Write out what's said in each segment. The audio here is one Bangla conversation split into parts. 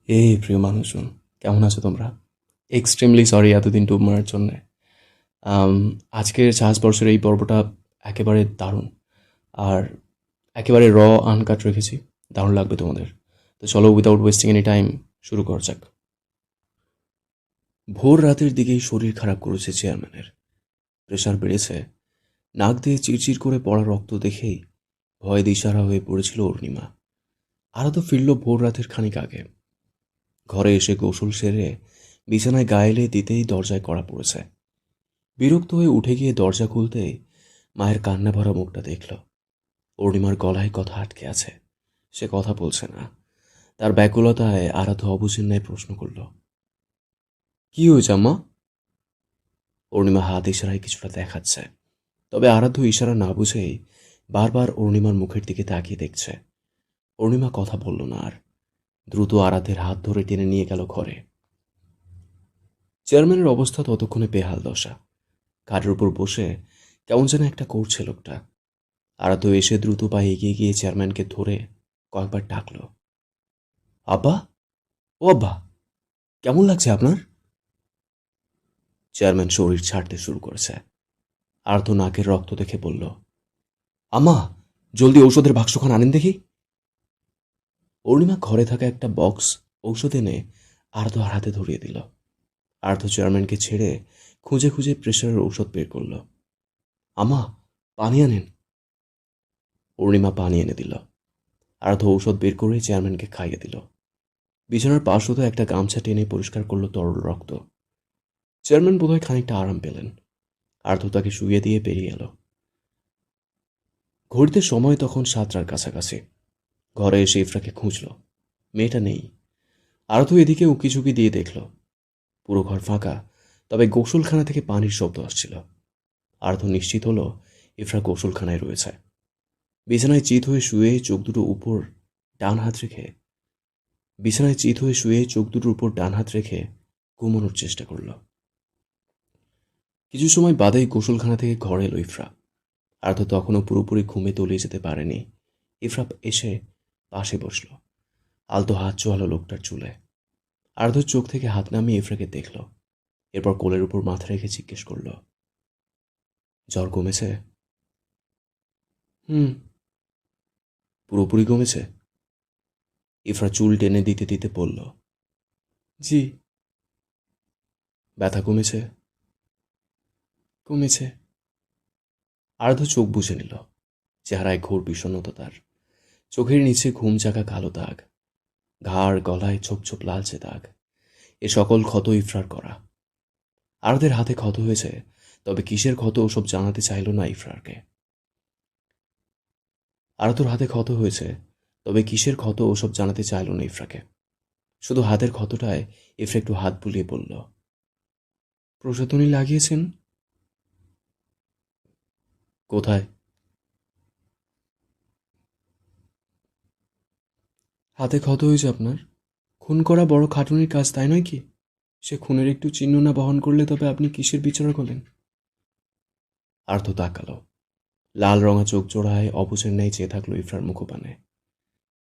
এই প্রিয় মানুষজন, কেমন আছো তোমরা? এক্সট্রিমলি সরি এতদিন ডুব মারার জন্যে। আজকের সাহসবর্ষের এই পর্বটা একেবারে দারুণ, আর একেবারে আনকাট রেখেছি। দারুণ লাগবে তোমাদের। তো চলো, উইদাউট ওয়েস্টিং এনি টাইম শুরু করা যাক। ভোর রাতের দিকেই শরীর খারাপ করেছে চেয়ারম্যানের। প্রেশার বেড়েছে। নাক দিয়ে চিরচির করে পড়া রক্ত দেখেই ভয়ে দিশারা হয়ে পড়েছিল অর্ণিমা। আরও তো ফিরল ভোর রাতের খানিক আগে। ঘরে এসে গোসল সেরে বিছানায় গায়েলে দিতেই দরজায় কড়া পড়েছে। বিরক্ত হয়ে উঠে গিয়ে দরজা খুলতেই মায়ের কান্না ভরা মুখটা দেখল। অরুণিমার গলায় কথা আটকে আছে। সে কথা বলছে না। তার ব্যাকুলতায় আরাধ্য অবুঝের ন্যায় প্রশ্ন করল, কি হয়েছে আম্মা? অরুণিমা হাত ইশারায় কিছুটা দেখাচ্ছে, তবে আরাধ্য ইশারা না বুঝেই বারবার অরুণিমার মুখের দিকে তাকিয়ে দেখছে। অরুণিমা কথা বলল না আর। দ্রুত আরাধ্যের হাত ধরে টেনে নিয়ে গেল ঘরে। চেয়ারম্যানের অবস্থা ততক্ষণে বেহাল দশা। খাটের উপর বসে কেমন যেন একটা করছে লোকটা। আরাধ্য এসে দ্রুত পায়ে এগিয়ে গিয়ে চেয়ারম্যানকে ধরে কয়েকবার ডাকল, আব্বা, ও আব্বা, কেমন লাগছে আপনার? চেয়ারম্যান শরীর ছাড়তে শুরু করেছে। আরাধ্য নাকের রক্ত দেখে বলল, আম্মা, জলদি ঔষধের বাক্সখান আনেন দেখি। অরুণিমা ঘরে থাকা একটা বক্স ঔষধ এনে আরাধ্য হাতে ধরিয়ে দিল। আরাধ্য চেয়ারম্যানকে ছেড়ে খুঁজে খুঁজে প্রেশারের ঔষধ বের করল। আম্মা, পানি আনেন। অরুণিমা পানি এনে দিল। আরাধ্য ঔষধ বের করে চেয়ারম্যানকে খাইয়ে দিল। বিছানার পাশ হতে একটা গামছা টেনে পরিষ্কার করলো তরল রক্ত। চেয়ারম্যান বোধহয় খানিকটা আরাম পেলেন। আরাধ্য তাকে শুইয়ে দিয়ে বেরিয়ে এলো। ঘড়িতে সময় তখন 7টার কাছাকাছি। ঘরে এসে ইফরাকে খুঁজল। মেয়েটা নেই। আরাধ্য এদিকে উকিঝুঁকি দিয়ে দেখল পুরো ঘর ফাঁকা, তবে গোসলখানা থেকে পানির শব্দ আসছিল। আরাধ্য নিশ্চিত হলো ইফরা গোসলখানায় রয়েছে। বিছানায় চিত হয়ে শুয়ে চোখ দুটো উপর ডান হাত রেখে বিছানায় চিত হয়ে শুয়ে চোখ দুটোর উপর ডান হাত রেখে ঘুমানোর চেষ্টা করল। কিছু সময় বাদেই গোসলখানা থেকে ঘরে এলো ইফরা। আরাধ্য তখনও পুরোপুরি ঘুমে তলিয়ে যেতে পারেনি। ইফরা এসে পাশে বসল। আলতো হাত চোয়ালো লোকটার চুলে। আরাধ্য চোখ থেকে হাত নামিয়ে ইফরাকে দেখল। এরপর কোলের উপর মাথা রেখে জিজ্ঞেস করল, জ্বর কমেছে? হুম। পুরোপুরি কমেছে? ইফরা চুল টেনে দিতে দিতে বলল, জি। ব্যথা কমেছে? কমেছে। আরাধ্য চোখ বুজে নিল। চেহারায় ঘোর বিষণ্ণতা তার। চোখের নিচে ঘুম জাগা কালো দাগ। ঘাড় গলায় ছোপ ছোপ লালচে দাগ। এ সকল ক্ষত ইফরার করা। আরাধ্যের হাতে ক্ষত হয়েছে, তবে কিসের ক্ষত ওসব জানাতে চাইল না ইফরারকে। আরাধ্যর হাতে ক্ষত হয়েছে, তবে কিসের ক্ষত ওসব জানাতে চাইল না ইফরাকে। শুধু হাতের ক্ষতটায় ইফরা একটু হাত বুলিয়ে বলল, প্রসাধনী লাগিয়েছেন? কোথায়? হাতে ক্ষত হয়েছে আপনার? খুন করা বড় খাটুনির কাজ, তাই নয় কি? সে খুনের একটু চিহ্ন না বহন করলে তবে আপনি কিসের বিচারক হলেন? আর্থ তাকালো। লাল রঙা চোখ জোড়ায় অবুঝের ন্যায় চেয়ে থাকলো ইফরার মুখপানে।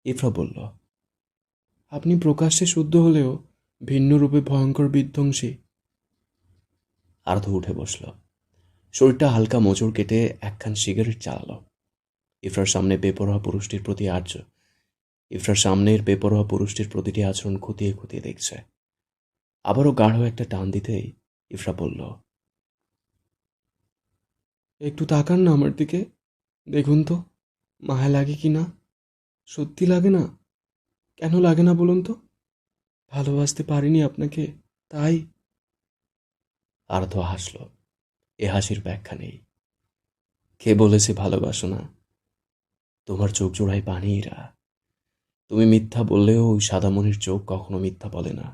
ইফরা বলল, আপনি প্রকাশ্যে শুদ্ধ হলেও ভিন্ন রূপে ভয়ঙ্কর বিধ্বংসী। আর্থ উঠে বসল। শরীরটা হালকা মোচড় কেটে একখান সিগারেট চালালো। ইফরার সামনে বেপরোয়া পুরুষটির প্রতি ইফরার সামনের বেপরোয়া পুরুষটির প্রতিটি আচরণ খুঁটিয়ে খুঁটিয়ে দেখছে। আবারও গাঢ় একটা টান দিতেই ইফরা বলল, একটু তাকান না আমার দিকে, দেখুন তো মায়া লাগে কি না। সত্যি লাগে না? কেন লাগে না বলুন তো? ভালোবাসতে পারিনি আপনাকে, তাই। আর্ধ হাসল। এ হাসির ব্যাখ্যা নেই। কে বলেছে ভালোবাসো না? তোমার চোখ জোড়ায় পানিরা। তুমি মিথ্যা বললেও ওই সাদামণির চোখ কখনো মিথ্যা বলে না।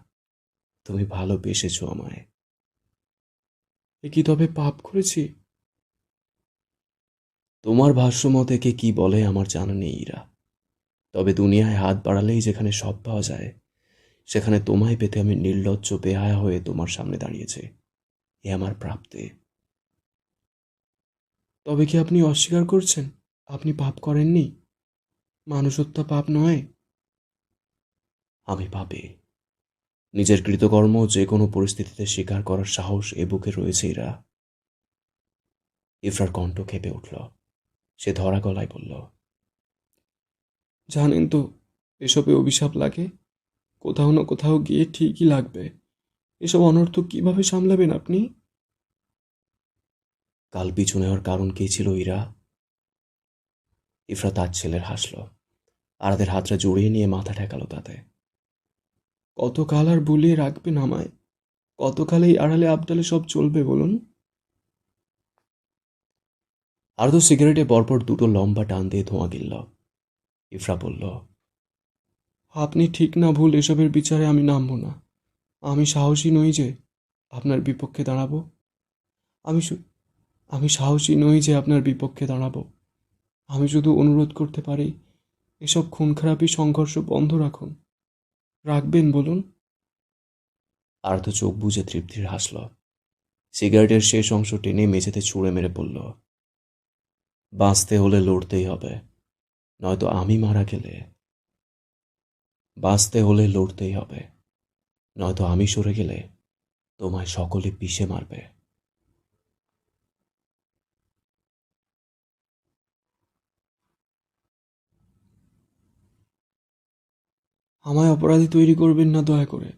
তুমি ভালোবেসেছো আমায়। এ কি তবে পাপ করেছি? তোমার ভাষ্য মতে কে কি বলে আমার জানা নেই ইরা। তবে দুনিয়ায় হাত বাড়ালেই যেখানে সব পাওয়া যায়, সেখানে তোমায় পেতে আমি নির্লজ্জ বেহায়া হয়ে তোমার সামনে দাঁড়িয়েছি। এ আমার প্রাপ্তি। তবে কি আপনি অস্বীকার করছেন আপনি পাপ করেননি? মানুষ হত্যা পাপ নয়? আমি পাপী। নিজের কৃতকর্ম যে কোনো পরিস্থিতিতে স্বীকার করার সাহস এ বুকে রয়েছে ইরা। ইফরার কণ্ঠ কেঁপে উঠল। সে ধরা গলায় বলল, জানেন তো এসবে অভিশাপ লাগে, কোথাও না কোথাও গিয়ে ঠিকই লাগবে। এসব অনর্থ কিভাবে সামলাবেন আপনি? কাল পিছু নেওয়ার কারণ কি ছিল ইরা? ইফরা তার ছেলের হাসল। আরাদের হাতটা জড়িয়ে নিয়ে মাথা ঠেকালো তাতে। কতকাল আর বুলিয়ে রাখবেন আমায়? কতকাল এই আড়ালে আবডালে সব চলবে বলুন? আরদু সিগারেটে পরপর দুটো লম্বা টান দিয়ে ধোঁয়া গিলল। ইফরা বলল, আপনি ঠিক না ভুল এসবের বিচারে আমি নামব না। আমি সাহসী নই যে আপনার বিপক্ষে দাঁড়াবো। আমি আমি সাহসী নই যে আপনার বিপক্ষে দাঁড়াবো। আমি শুধু অনুরোধ করতে পারি, এসব খুন খারাপি সংঘর্ষ বন্ধ রাখুন। রাখবেন বলুন? আর্ত চোখ বুজে তৃপ্তির হাসল। সিগারেটের শেষ অংশ টেনে মেঝেতে ছুঁড়ে মেরে পড়ল, বাঁচতে হলে লড়তেই হবে, নয়তো আমি মারা গেলে। বাঁচতে হলে লড়তেই হবে, নয়তো আমি সরে গেলে তোমায় সকলে পিষে মারবে। আমায় অপরাধী তৈরি করবেন না দয়া করে।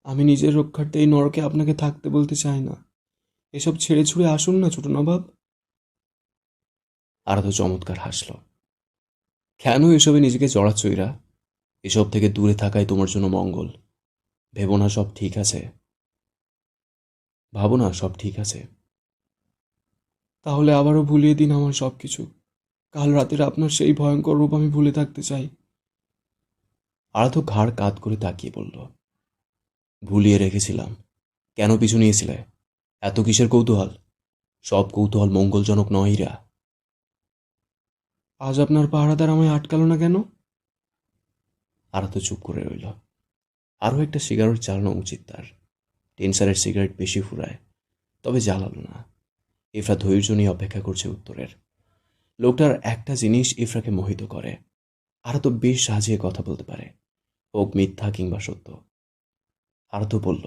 আমি নিজের রক্ষার্থে এই নরকে আপনাকে থাকতে বলতে চাই না। এসব ছেড়ে ছুড়ে আসুন না ছোট নবাব। আরাধু চমৎকার হাসল। কেন এসবে নিজেকে জড়াচ্ছ ইরা? এসব থেকে দূরে থাকাই তোমার জন্য মঙ্গল। ভেবো না সব ঠিক আছে। ভাবো না সব ঠিক আছে। তাহলে আবারও ভুলিয়ে দিন আমার সব কিছু। কাল রাতের আপনার সেই ভয়ঙ্কর রূপ আমি ভুলে থাকতে চাই। আরাধু ঘাড় কাত করে তাকিয়ে বলল, ভুলিয়ে রেখেছিলাম। কেন পিছু নিয়েছিলে? এত কিসের কৌতূহল? সব কৌতূহল মঙ্গলজনক নয় ইরা। আজ আপনার পাহারাদার আমায় আটকালো না কেন? আরাধু চুপ করে রইল। আরও একটা সিগারেট জ্বালানো উচিত তার। টেনসারের সিগারেট বেশি ফুরায়, তবে জ্বালালো না। ইফরা ধৈর্য নিয়ে অপেক্ষা করছে উত্তরের। লোকটার একটা জিনিস ইফরাকে মোহিত করে, আরো তো বেশ সাজিয়ে কথা বলতে পারে, হোক মিথ্যা কিংবা সত্য। আরো তো বলল,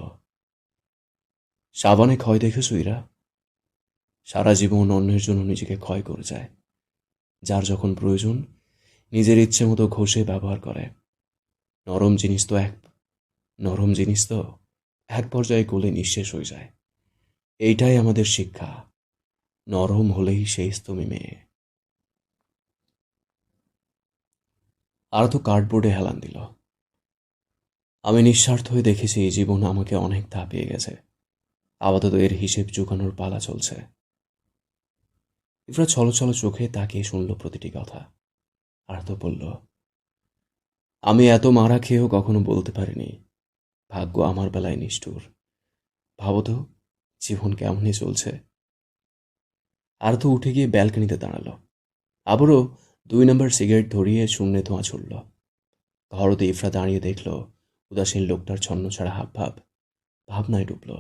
সাবানে ক্ষয় দেখেছো ইরা? সারা জীবন অন্যের জন্য নিজেকে ক্ষয় করে যায়। যার যখন প্রয়োজন নিজের ইচ্ছে মতো ঘষে ব্যবহার করে। নরম জিনিস তো এক নরম জিনিস তো এক পর্যায়ে গলে নিঃশেষ হয়ে যায়। এইটাই আমাদের শিক্ষা। নরম হলেই সেই স্তমি মেয়ে। আর তো কার্ডবোর্ডে হেলান দিল। আমি নিঃস্বার্থ হয়ে দেখেছি এই জীবন আমাকে অনেক দাপিয়ে গেছে। আপাতত এর হিসেব চুকানোর পালা চলছে। ইফরা ছলছল চোখে তাকিয়ে শুনল প্রতিটি কথা। আর তো বলল, আমি এত মারা খেয়েও কখনো বলতে পারিনি ভাগ্য আমার বেলায় নিষ্ঠুর। ভাবো তো জীবন কেমনই চলছে। আর তো উঠে গিয়ে ব্যালকনিতে দাঁড়ালো। আবারও 2 নম্বর সিগারেট ধরিয়ে শূন্যে ধোঁয়া ছুড়ল। ঘরতে ইফরা দাঁড়িয়ে দেখল উদাসীন লোকটার ছন্নছাড়া হাবভাব। ভাবনায় ডুবল।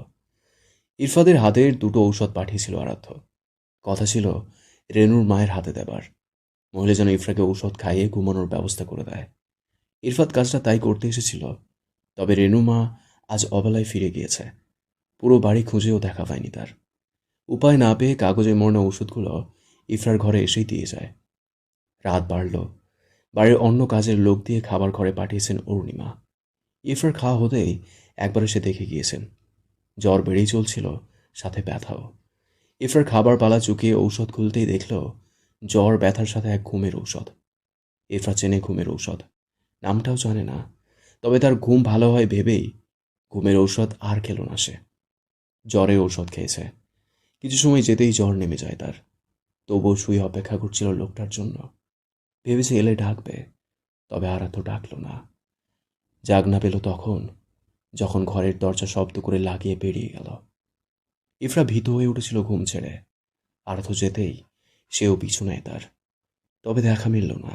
ইরফাদের হাতের দুটো ঔষধ পাঠিয়েছিল আরাধ্য। কথা ছিল রেনুর মায়ের হাতে দেবার। মহিলা যেন ইফরাকে ঔষধ খাইয়ে ঘুমানোর ব্যবস্থা করে দেয়। ইরফাত কাজটা তাই করতে এসেছিল। তবে রেনু মা আজ অবেলায় ফিরে গিয়েছে। পুরো বাড়ি খুঁজেও দেখা পায়নি তার। উপায় না পেয়ে কাগজে মোড়ানো ওষুধগুলো ইফরার ঘরে এসেই দিয়ে যায়। রাত বাড়ল। বাড়ির অন্য কাজের লোক দিয়ে খাবার ঘরে পাঠিয়েছেন অরুণিমা। ইফরার খাওয়া হতেই একবার এসে দেখে গিয়েছেন। জ্বর বেড়েই চলছিল, সাথে ব্যথাও। ইফরার খাবার পালা চুকিয়ে ঔষধ খুলতেই দেখল জ্বর ব্যথার সাথে এক ঘুমের ঔষধ। ইফরা চেনে ঘুমের ঔষধ, নামটাও জানে না। তবে তার ঘুম ভালো হয় ভেবেই ঘুমের ঔষধ আর খেল না সে। জ্বরের ঔষধ খেয়েছে। কিছু সময় যেতেই জ্বর নেমে যায় তার। তবুও শুয়ে অপেক্ষা করছিল লোকটার জন্য। ভেবেছে এলে ডাকবে, তবে আর এত ডাকল না। জাগ না পেল তখন যখন ঘরের দরজা শব্দ করে লাগিয়ে বেরিয়ে গেল। ইফরা ভীত হয়ে উঠেছিল ঘুম ছেড়ে। আরাধ্য যেতেই সেও পিছু নেয় তার। তবে দেখা মিলল না।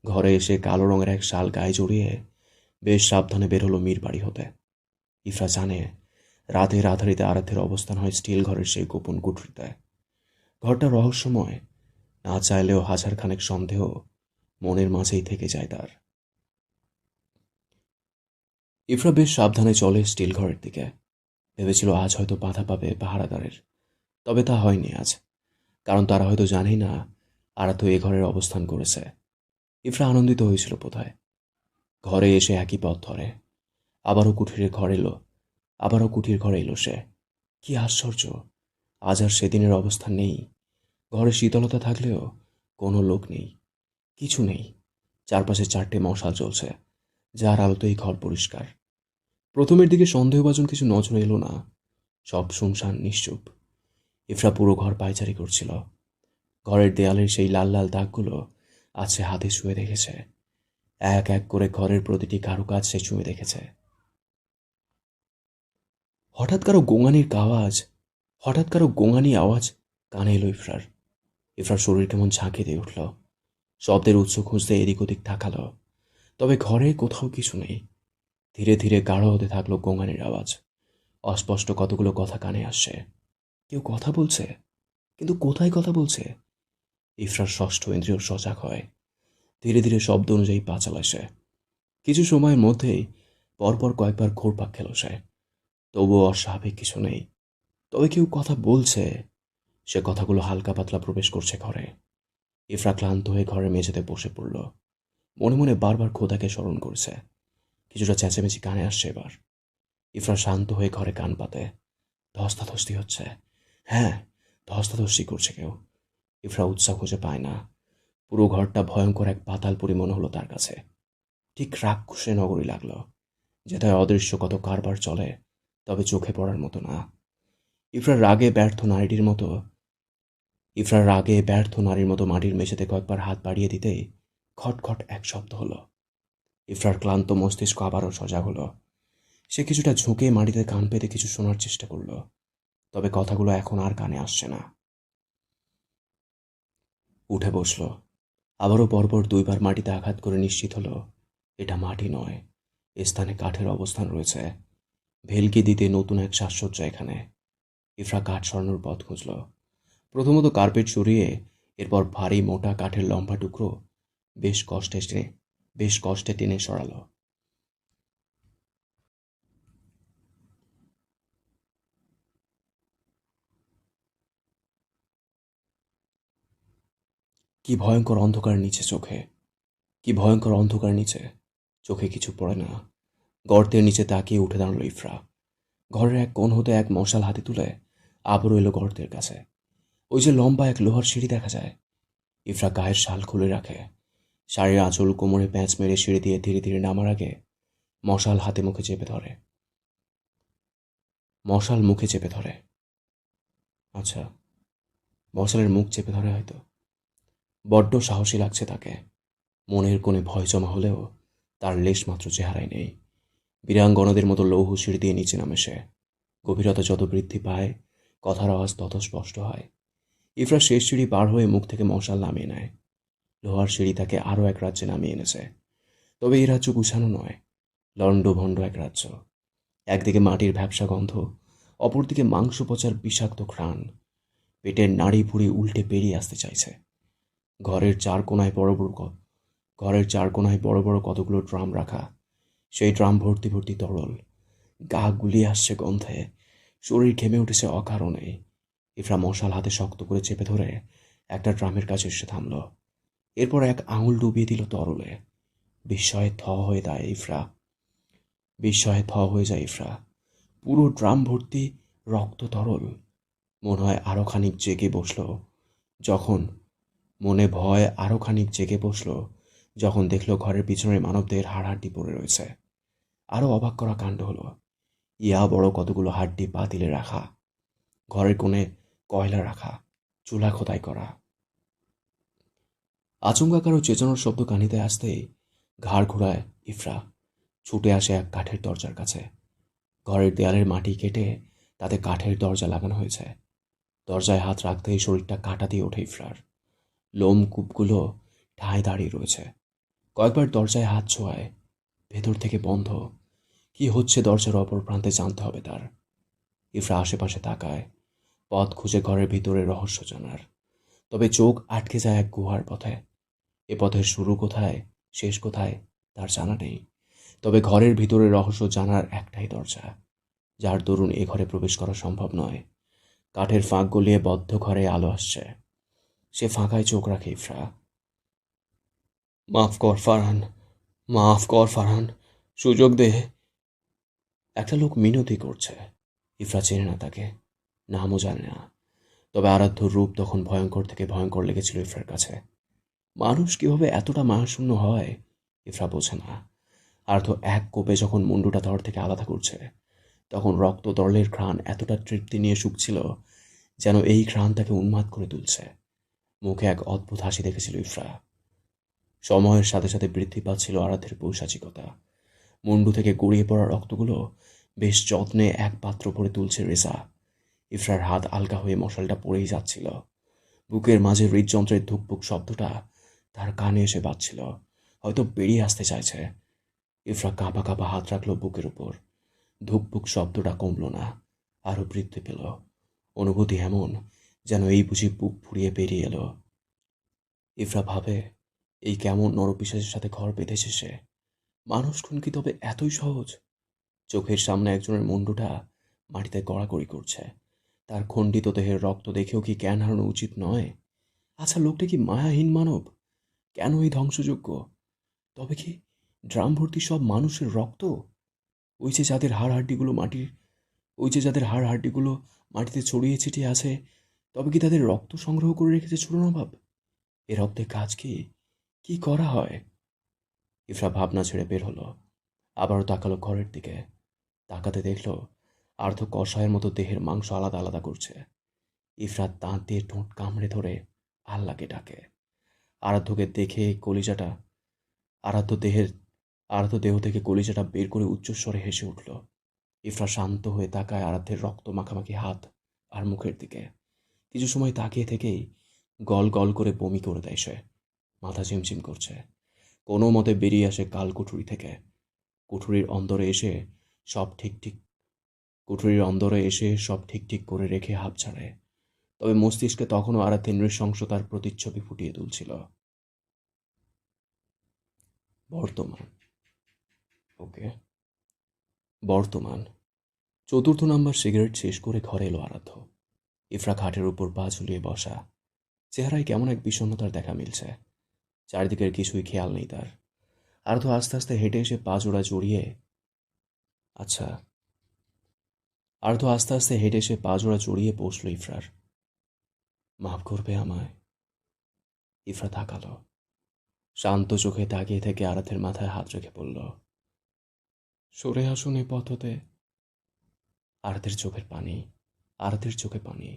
ঘরে এসে কালো রঙের এক শাল গায়ে জড়িয়ে বেশ সাবধানে বের হলো মীর বাড়ি হতে। ইফরা জানে রাতের আধারিতে আরাধ্যের অবস্থান হয় স্টিল ঘরের সেই গোপন কুঠরিতে। ঘরটা রহস্যময়, না চাইলেও হাজারখানেক সন্দেহ মনের মাঝেই থেকে যায় তার। ইফরা বেশ সাবধানে চলে স্টিল ঘরের দিকে। ভেবেছিল আজ হয়তো বাধা পাবে পাহারাদারের, তবে তা হয়নি আজ। কারণ তারা হয়তো জানেই না আরাধ্য এ ঘরের অবস্থান করেছে। ইফরা আনন্দিত হয়েছিল বোধহয়। ঘরে এসে একই পথ ধরে। আবারও কুঠিরের ঘর এলো, আবারও কুঠির ঘরে এলো সে। কি আশ্চর্য, আজ আর সেদিনের অবস্থান নেই। ঘরে শীতলতা থাকলেও কোনো লোক নেই, কিছু নেই। চারপাশে 4টে মশাল জ্বলছে, যার আলোতেই ঘর পরিষ্কার। প্রথমের দিকে সন্দেহভাজন কিছু নজরে এলো না। সব শুনশান নিশ্চুপ। ইফরা পুরো ঘর পায়চারি করছিল। ঘরের দেয়ালের সেই লাল লাল দাগগুলো আজ সে হাতে ছুঁয়ে দেখেছে। এক এক করে ঘরের প্রতিটি কারুকাজ সে ছুঁয়ে দেখেছে। হঠাৎ কারো গোঙানি আওয়াজ কানে এলো ইফরার। ইফরার শরীর কেমন ঝাঁকে দিয়ে উঠল। শব্দের উৎস খুঁজতে এদিক ওদিক তাকালো, তবে ঘরে কোথাও কিছু নেই। ধীরে ধীরে গাঢ় হতে থাকলো গোঙানির আওয়াজ। অস্পষ্ট কতগুলো কথা কানে আসছে। কেউ কথা বলছে, কিন্তু কোথায় কথা বলছে? ইফরার ষষ্ঠ ইন্দ্রিয় সজাগ হয়। ধীরে ধীরে শব্দ অনুযায়ী পা চালায় সে। কিছু সময়ের মধ্যেই পরপর কয়েকবার ঘুরপাক খেল সে। তবুও অস্বাভাবিক কিছু নেই। তবে কেউ কথা বলছে। সে কথাগুলো হালকা পাতলা প্রবেশ করছে ঘরে। ইফরা ক্লান্ত হয়ে ঘরের মেঝেতে বসে পড়ল। মনে মনে বারবার খোদাকে স্মরণ করছে। কিছুটা চেঁচামেচি কানে আসছে এবার। ইফরা শান্ত হয়ে ঘরে কান পাতে। ধস্তাধস্তি হচ্ছে। হ্যাঁ, ধস্তাধস্তি করছে কেউ। ইফরা উৎসাহ খুঁজে পায় না। পুরো ঘরটা ভয়ঙ্কর এক পাতালপুরি মনে হলো তার কাছে। ঠিক রাক্ষসে নগরী লাগলো, যেটায় অদৃশ্য কত কারবার চলে, তবে চোখে পড়ার মতো না। ইফরার রাগে ব্যর্থ নারীর মতো মাটির মেঝেতে কয়েকবার হাত বাড়িয়ে দিতেই খটখট এক শব্দ হলো। ইফরার ক্লান্ত মস্তিষ্ক আবারও সজাগ হলো। সে কিছুটা ঝুঁকে মাটিতে কান পেতে কিছু শোনার চেষ্টা করল, তবে কথাগুলো এখন আর কানে আসছে না। উঠে বসল। আবারও পরপর 2বার মাটিতে আঘাত করে নিশ্চিত হলো এটা মাটি নয়, এ স্থানে কাঠের অবস্থান রয়েছে। ভেলকি দিতে নতুন এক সাজসজ্জা এখানে। ইফরা কাঠ সরানোর পথ খুঁজল। প্রথমত কার্পেট সরিয়ে এরপর ভারী মোটা কাঠের লম্বা টুকরো বেশ কষ্টে টেনে সরালো। কি ভয়ঙ্কর অন্ধকার নিচে চোখে, কি ভয়ঙ্কর অন্ধকার নিচে। চোখে কিছু পড়ে না। গর্তের নিচে তাকিয়ে উঠে দাঁড়ালো ইফরা। ঘরের এক কোণ হতে এক মশাল হাতে তুলে আবারও এলো গর্তের কাছে। ওই যে লম্বা এক লোহার সিঁড়ি দেখা যায়। ইফরা গায়ের শাল খুলে রাখে। শাড়ির আঁচল কোমরে প্যাঁচ মেরে সিঁড়ি দিয়ে ধীরে ধীরে নামার আগে মশাল মুখে চেপে ধরে। আচ্ছা, মশালের মুখ চেপে ধরে হয়তো। বড্ড সাহসী লাগছে তাকে। মনের কোণে ভয় জমা হলেও তার লেশমাত্র চেহারায় নেই। বীরাঙ্গনাদের মতো লৌহ সিঁড়ি দিয়ে নিচে নামে সে। গভীরতা যত বৃদ্ধি পায়, কথার আওয়াজ তত স্পষ্ট হয়। ইফরা শেষ সিঁড়ি পার হয়ে মুখ থেকে মশাল নামিয়ে নেয়। লোহার সিঁড়ি তাকে আরও এক রাজ্যে নামিয়ে এনেছে। তবে এই রাজ্য গুছানো নয়, লণ্ডভণ্ড এক রাজ্য। একদিকে মাটির ভ্যাপসা গন্ধ, অপরদিকে মাংস পচার বিষাক্ত ঘ্রাণ। পেটের নাড়ি ভুড়ি উল্টে বেরিয়ে আসতে চাইছে। ঘরের চার কোনায় বড় বড় কতগুলো ড্রাম রাখা। সেই ড্রাম ভর্তি ভর্তি তরল। গা গুলিয়ে আসছে গন্ধে। শরীর ঘেমে উঠেছে অকারণে। ইফরা মশাল হাতে শক্ত করে চেপে ধরে একটা ড্রামের কাছে এসে থামল। এরপর এক আঙুল ডুবিয়ে দিল তরলে। বিস্ময়ে থ হয়ে যায় ইফরা। পুরো ড্রাম ভর্তি রক্ত তরল। মনে হয় আরো খানিক জেগে বসল যখন যখন দেখল ঘরের পিছনের মানবদেহের হাড়হাড্ডি পড়ে রয়েছে। আরো অবাক করা কাণ্ড হলো, ইয়া বড় কতগুলো হাড্ডি পাতিলে রাখা। ঘরের কোণে কয়লা রাখা, চুলা খোদাই করা। আচমকা কারো চেঁচানোর শব্দ কানিতে আসতেই ঘাড় ঘোরায় ইফরা। ছুটে আসে এক কাঠের দরজার কাছে। ঘরের দেয়ালের মাটি কেটে তাতে কাঠের দরজা লাগানো হয়েছে। দরজায় হাত রাখতেই শরীরটা কাঁটা দিয়ে ওঠে ইফরার। লোম কূপগুলো ঠায় দাঁড়িয়ে রয়েছে। কয়েকবার দরজায় হাত ছোঁয়ায়, ভেতর থেকে বন্ধ। কি হচ্ছে দরজার অপর প্রান্তে জানতে হবে তার। ইফরা আশেপাশে তাকায়, পথ খুঁজে ঘরের ভিতরে রহস্য জানার। তবে চোখ আটকে যায় এক গুহার পথে। এ পথের শুরু কোথায়, শেষ কোথায় তার জানা নেই। তবে ঘরের ভিতরের রহস্য জানার একটাই দরজা, যার দরুন এ ঘরে প্রবেশ করা সম্ভব নয়। কাঠের ফাঁক গলিয়ে বদ্ধ ঘরে আলো আসছে। সে ফাঁকায় চোখ রাখে ইফরা। মাফ কর ফারহান, মাফ কর ফারহান, সুযোগ দে। একটা লোক মিনতি করছে। ইফরা চেনে না তাকে, নামও জানে না। তবে আরাধ্যর রূপ তখন ভয়ঙ্কর থেকে ভয়ঙ্কর লেগেছিল ইফরার কাছে। মানুষ কিভাবে এতটা মায়াশূন্য হয় ইফরা বোঝে না। আরাধ্য এক কোপে যখন মুন্ডুটা ধর থেকে আলাদা করছে, তখন রক্ত তরলের ঘ্রাণ এতটা তৃপ্তি নিয়ে শুকছিল যেন এই ঘ্রাণ তাকে উন্মাদ করে তুলছে। মুখে এক অদ্ভুত হাসি দেখেছিল ইফরা। সময়ের সাথে সাথে বৃদ্ধি পাচ্ছিল আরাধ্যের পৈশাচিকতা। মুন্ডু থেকে গড়িয়ে পড়া রক্তগুলো বেশ যত্নে এক পাত্র ভরে তুলছে রেজা। ইফরার হাত আলগা হয়ে মশালটা পড়েই যাচ্ছিল। বুকের মাঝে হৃদযন্ত্রের ধুকপুক শব্দটা তার কানে এসে বাজছিল, হয়তো বেরিয়ে আসতে চাইছে। ইফরা কাঁপা কাঁপা হাত রাখল বুকের উপর। ধুকপুক শব্দটা কমল না, আরো বৃদ্ধি পেল। অনুভূতি এমন যেন এই বুঝি বুক ফুরিয়ে বেরিয়ে এলো। ইফরা ভাবে, এই কেমন নরপিশাচের সাথে ঘর বেঁধেছে সে। মানুষ খুন কি তবে এতই সহজ? চোখের সামনে একজনের মুন্ডুটা মাটিতে গড়াগড়ি করছে। তার খণ্ডিত দেহের রক্ত দেখেও কি জ্ঞান হারানো উচিত নয়? আচ্ছা, লোকটা কি মায়াহীন মানব? কেন এই ধ্বংসযজ্ঞ? তবে কি ড্রাম ভর্তি সব মানুষের রক্ত? ওই যে যাদের হাড় হাড্ডিগুলো মাটিতে ছড়িয়ে ছিটিয়ে আছে, তবে কি তাদের রক্ত সংগ্রহ করে রেখেছে ছোট নবাব? এ রক্তে কাজ কি, কি করা হয়? ইফরা ভাবনা ছেড়ে বের হলো। আবারও তাকালো ঘরের দিকে। তাকাতে দেখল আর্ধ কষায়ের মতো দেহের মাংস আলাদা আলাদা করছে। ইফরা দাঁত দিয়ে ঠোঁট কামড়ে ধরে আল্লাহকে ডাকে। আরাধ্যকে দেখে কলিজাটা আরাধ্য দেহের আরাধ্য দেহ থেকে কলিজাটা বের করে উচ্চস্বরে হেসে উঠল। ইফরা শান্ত হয়ে তাকায় আরাধ্যের রক্ত মাখামাখি হাত আর মুখের দিকে। কিছু সময় তাকিয়ে থেকেই গল গল করে বমি করে দেয় সে। মাথা ঝিমঝিম করছে। কোনো মতে বেরিয়ে আসে কাল কুঠুরি থেকে। কুঠুরির অন্দরে এসে সব ঠিক ঠিক করে রেখে হাঁপ ছাড়ে। তবে মস্তিষ্কে তখনও আরাধ্যের নৃশংসতার প্রতিচ্ছবি ফুটিয়ে তুলছিল। বর্তমান। ওকে, বর্তমান। চতুর্থ নাম্বার সিগারেট শেষ করে ঘরে এলো আরাধ্য। ইফরা খাটের উপর পা ঝুলিয়ে বসা। চেহারায় কেমন এক বিষণ্ণতার দেখা মিলছে। চারিদিকের কিছুই খেয়াল নেই তার। আরাধ্য আস্তে আস্তে হেঁটে এসে পা জোড়া জড়িয়ে আচ্ছা আরাধ্য আস্তে আস্তে হেঁটে এসে পা জোড়া জড়িয়ে বসল ইফরার। মাফ করবে আমায়? ইফরা তাকালো। শান্ত চোখে তাকিয়ে থেকে আরাধ্যের মাথায় হাত রেখে বলল, সরে আসুন এ পথ হতে। আরাধ্যের চোখে পানি।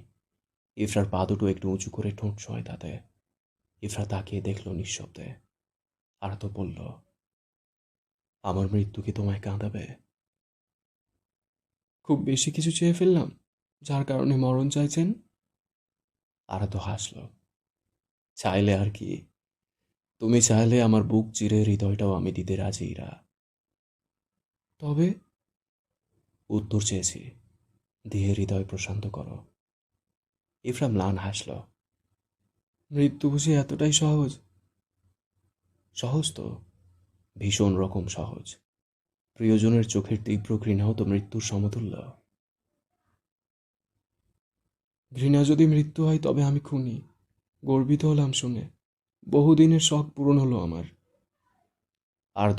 ইফরার পা দুটো একটু উঁচু করে ঠোঁট ছোঁয় তাতে। ইফরা তাকিয়ে দেখল নিঃশব্দে। আরাধ্য বলল, আমার মৃত্যু কি তোমায় কাঁদাবে? খুব বেশি কিছু চেয়ে ফেললাম, যার কারণে মরণ চাইছেন? আরাধ্য হাসল। চাইলে আর কি, তুমি চাইলে আমার বুক চিরে হৃদয়টাও আমি দিতে রাজি ইরা। তবে উত্তর চেয়েছি, দিয়ে হৃদয় প্রশান্ত করো। ইফরা ম্লান হাসল। মৃত্যু বুঝি এতটাই সহজ? সহজ তো, ভীষণ রকম সহজ। প্রিয়জনের চোখের তীব্র ঘৃণাও তো মৃত্যুর সমতুল্য। ঘৃণা যদি মৃত্যু হয় তবে আমি খুনি। গর্বিত হলাম শুনে। বহুদিনের শখ পূরণ হলো আমার। আর্ধ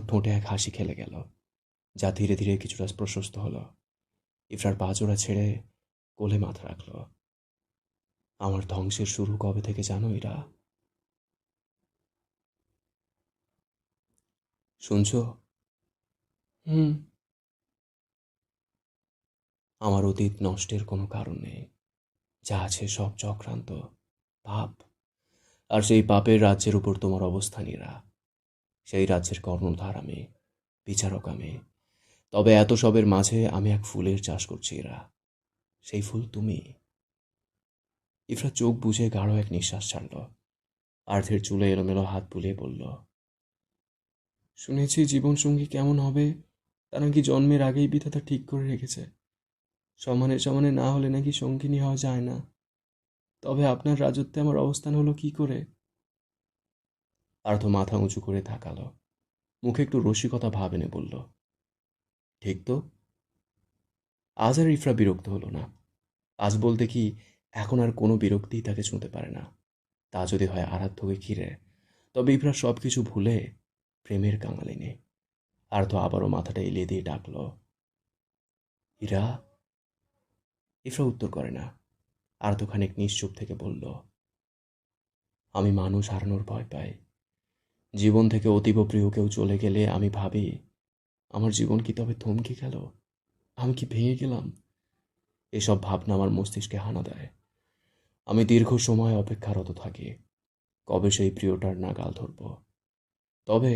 ঠোঁটে এক হাসি খেলে গেল, যা ধীরে ধীরে কিছুটা প্রশস্ত হলো। ইফরার পা জোড়া ছেড়ে কোলে মাথা রাখল। আমার ধ্বংসের শুরু কবে থেকে জানো ইরা? শুনছো? হুম। আমার অতীত নষ্টের কোনো কারণ নেই। যা আছে সব চক্রান্ত, পাপ। আর সেই পাপের রাজ্যের উপর তোমার অবস্থান ইরা। সেই রাজ্যের কর্ণধার আমি, বিচারক আমি। তবে এত সবের মাঝে আমি এক ফুলের চাষ করছি ইরা। সেই ফুল তুমি। ইফরা চোখ বুজে গাঢ় এক নিঃশ্বাস ছাড়ল। আর্থের চুলে এলোমেলো হাত বুলিয়ে বলল, শুনেছি জীবনসঙ্গী কেমন হবে তা নাকি জন্মের আগেই বিধাতা ঠিক করে রেখেছে। সমানে সমানে না হলে নাকি সঙ্গিনী হওয়া যায় না। তবে আপনার রাজত্বে আমার অবস্থান হলো কি করে? আর্থ মাথা উঁচু করে তাকালো। মুখে একটু রসিকতা ভাব এনে বলল, ঠিক তো। আজ আর ইফরা বিরক্ত হলো না। আজ বলতে কি, এখন আর কোনো বিরক্তিই তাকে ছুঁতে পারে না। তা যদি হয় আরাধ্যকে ঘিরে, তবে ইফরা সব কিছু ভুলে প্রেমের কাঙালিনী। আরাধ্য আবারও মাথাটা এলিয়ে দিয়ে ডাকল, ইরা। ইফরা উত্তর করে না। আরাধ্য খানিক নিশ্চুপ থেকে বলল, আমি মানুষ হারানোর ভয় পাই। জীবন থেকে অতীব প্রিয় কেউ চলে গেলে আমি ভাবি, আমার জীবন কি তবে থমকে গেল? আমি কি ভেঙে গেলাম? এসব ভাবনা আমার মস্তিষ্কে হানা দেয়। আমি দীর্ঘ সময় অপেক্ষারত থাকি, কবে সেই প্রিয়টার নাগাল ধরব। তবে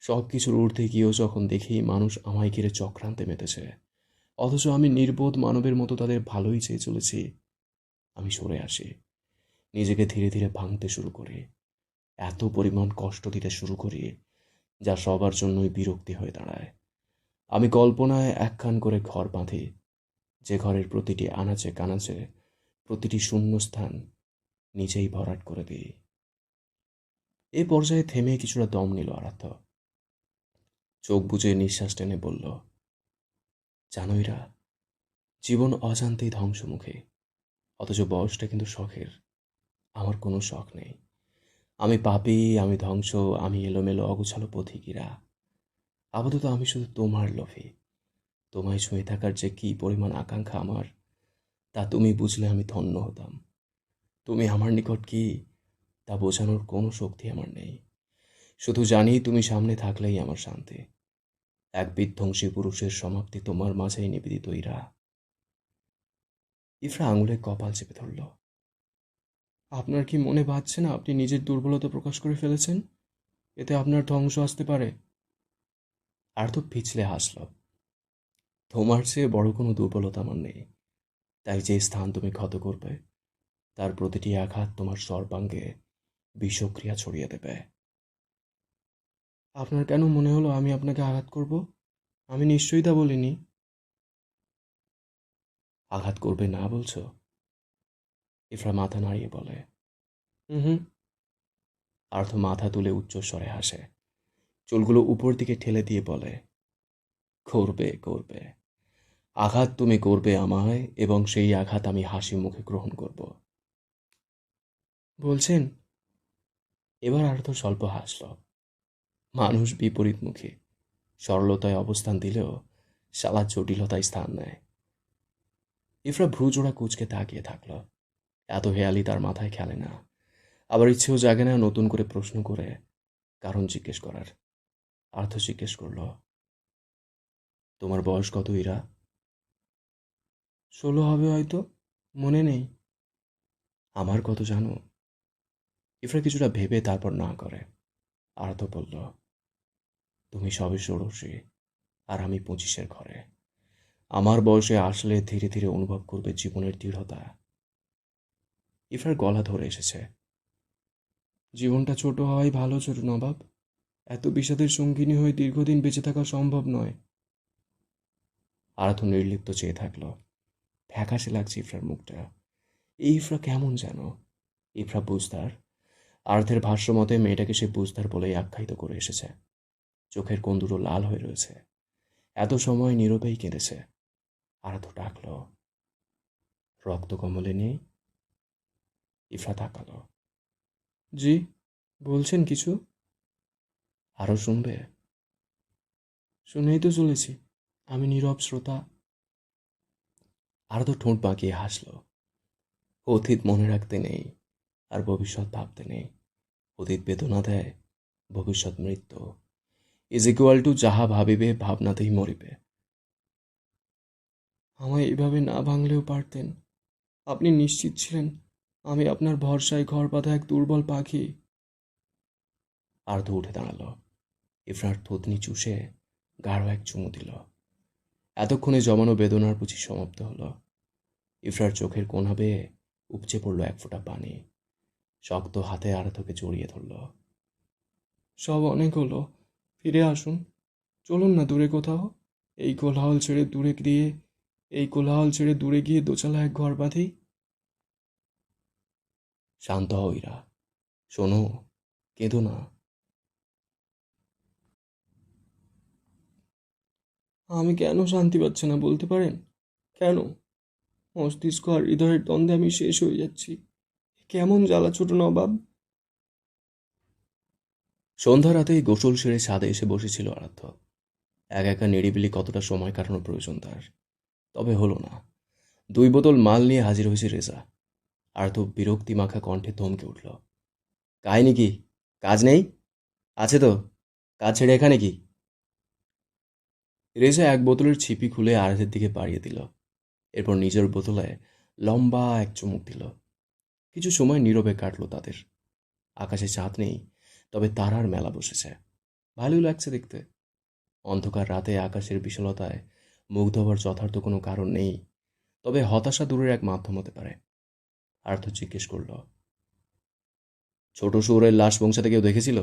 সব কিছুর ঊর্ধ্বে গিয়েও যখন দেখি মানুষ আমায় ঘিরে চক্রান্তে মেতেছে, অথচ আমি নির্বোধ মানবের মতো তাদের ভালোই চেয়ে চলেছি, আমি সরে আসি। নিজেকে ধীরে ধীরে ভাঙতে শুরু করি। এত পরিমাণ কষ্ট দিতে শুরু করি, যা সবার জন্যই বিরক্তি হয়ে দাঁড়ায়। আমি কল্পনায় একখান করে ঘর বাঁধি, যে ঘরের প্রতিটি আনাচে কানাচে, প্রতিটি শূন্যস্থান নিজেই ভরাট করে দিই। এই পর্যায়ে থেমে কিছুটা দম নিল আরাধ্য। চোখ বুজে নিঃশ্বাস টেনে বলল, জানোইরা, জীবন অজান্তেই ধ্বংসমুখী, অথচ বয়সটা কিন্তু শখের। আমার কোনো শখ নেই। আমি পাপী, আমি ধ্বংস, আমি এলোমেলো অগোছালো পথিকীরা। আপাতত আমি শুধু তোমার লোভী। তোমায় ছুঁয়ে থাকার যে কি পরিমাণ আকাঙ্ক্ষা আমার, তা তুমি বুঝলে আমি ধন্য হতাম। তুমি আমার নিকট কি, তা বোঝানোর কোনো শক্তি আমার নেই। শুধু জানি তুমি সামনে থাকলেই আমার শান্তি। এক বিধ্বংসী পুরুষের সমাপ্তি তোমার মাঝেই নিবেদিত ইরা। ইফরা আঙুলে কপাল চেপে ধরল। আপনার কি মনে বাজছে না আপনি নিজের দুর্বলতা প্রকাশ করে ফেলেছেন? এতে আপনার ধ্বংস আসতে পারে। আর তো পিছলে হাসল। তোমার চেয়ে বড় কোনো দুর্বলতা আমার নেই। তাই যে স্থান তুমি ক্ষত করবে, তার প্রতিটি আঘাত তোমার সর্বাঙ্গে বিষক্রিয়া ছড়িয়ে দেবে। আপনার কেন মনে হলো আমি আপনাকে আঘাত করব? আমি নিশ্চয়ই তা বলিনি। আঘাত করবে না বলছো? ইফরা মাথা নাড়িয়ে বলে, হুম। আর্থ মাথা তুলে উচ্চস্বরে হাসে। চুলগুলো উপর দিকে ঠেলে দিয়ে বলে, করবে করবে। আঘাত তুমি করবে আমায়, এবং সেই আঘাত আমি হাসি মুখে গ্রহণ করব। বলছেন? এবার আর্থ স্বল্প হাসল। মানুষ বিপরীতমুখী। সরলতায় অবস্থান দিলেও শালা জটিলতায় স্থান নেয়। ইফরা ভ্রুজোড়া কুঁচকে তাকিয়ে থাকল। এত হেয়ালি তার মাথায় খেলে না। আবার ইচ্ছেও জাগে না নতুন করে প্রশ্ন করে কারণ জিজ্ঞেস করার। আর্থ জিজ্ঞেস করল, তোমার বয়স কত ইরা? 16 হবে হয়তো, মনে নেই। আমার কত জানো? ইফরা কিছুটা ভেবে তারপর না করে। আর্থ বলল, তুমি সবে 16, আর আমি 25-এর ঘরে। আমার বয়সে আসলে ধীরে ধীরে অনুভব করবে জীবনের দৃঢ়তা। ইফরার গলা ধরে এসেছে। জীবনটা ছোট হওয়াই ভালো, ছোট নবাব। এত বিষাদের সঙ্গিনী হয়ে দীর্ঘদিন বেঁচে থাকা সম্ভব নয়। আরাধ্য নির্লিপ্ত চেয়ে থাকল। ফ্যাকাশে লাগছে ইফরার মুখটা। এই ইফরা কেমন যেন। ইফরা বুঝদার। আর্থের ভাষ্য মতে মেয়েটাকে সে বুঝদার বলেই আখ্যায়িত করে এসেছে। চোখের কোণ দুটো লাল হয়ে রয়েছে। এত সময় নীরবেই কেঁদেছে। আরাধ্য ডাকল, রক্ত কমলে নেই? ইফরা তাকাল। জি, বলছেন কিছু? আরও শুনবে? শুনেই তো চলেছি। আমি নীরব শ্রোতা। আরাধ্য ঠোঁট বাঁকিয়ে হাসল। অতীত মনে রাখতে নেই, আর ভবিষ্যৎ ভাবতে নেই। অতীত বেদনা দেয়, ভবিষ্যৎ মৃত্যু। ইজ ইকুয়াল টু যাহা ভাবিবে ভাবনাতেই মরিবে। আমায় এভাবে না ভাঙলেও পারতেন। আপনি নিশ্চিত ছিলেন আমি আপনার ভরসায় ঘর বাঁধা এক দুর্বল পাখি। আর্দ্র উঠে দাঁড়ালো। ইফরার থুতনি চুষে গাঢ় এক চুমু দিল। এতক্ষণে জমানো বেদনার বুঝি সমাপ্ত হলো। ইফরার চোখের কোণা বেয়ে উপচে পড়ল এক ফোঁটা পানি। শক্ত হাতে আরাধ্যকে জড়িয়ে ধরল। সব অনেক হলো, ফিরে আসুন। চলুন না দূরে কোথাও। এই কোলাহল ছেড়ে দূরে দিয়ে এই কোলাহল ছেড়ে দূরে গিয়ে দোচালা এক ঘর বাঁধি। শান্ত হও ইরা, শোনো, কেঁদো না। আমি কেন শান্তি পাচ্ছি না বলতে পারেন? কেন? মস্তিষ্ক আর হৃদয়ের দ্বন্দ্বে আমি শেষ হয়ে যাচ্ছি। কেমন জ্বালা ছোট নবাব। সন্ধ্যা রাতেই গোসল সেরে ছাদে এসে বসেছিল আরাধ্য। একা একা নিরিবিলি কতটা সময় কাটানোর প্রয়োজন তার। তবে হলো না। 2 বোতল মাল নিয়ে হাজির হয়েছে রেজা। আরাধ্য বিরক্তি মাখা কণ্ঠে ধমকে উঠল। কাহিনী কি? কাজ নেই? আছে তো। কাজ ছেড়ে এখানে কি? রেজা 1 বোতলের ছিপি খুলে আরাধ্যের দিকে বাড়িয়ে দিল। এরপর নিজের বোতলে লম্বা এক চুমুক দিল। কিছু সময় নীরবে কাটলো তাদের। আকাশে চাঁদ নেই, তবে তারার মেলা বসেছে। ভালোই লাগছে দেখতে। অন্ধকার রাতে আকাশের বিশালতায় মুগ্ধ হবার যথার্থ কোনো কারণ নেই। তবে হতাশা দূরের এক মাধ্যম হতে পারে। আর্থ জিজ্ঞেস করল, ছোট শুয়োরের লাশ পৌঁছাতে কেউ দেখেছিল?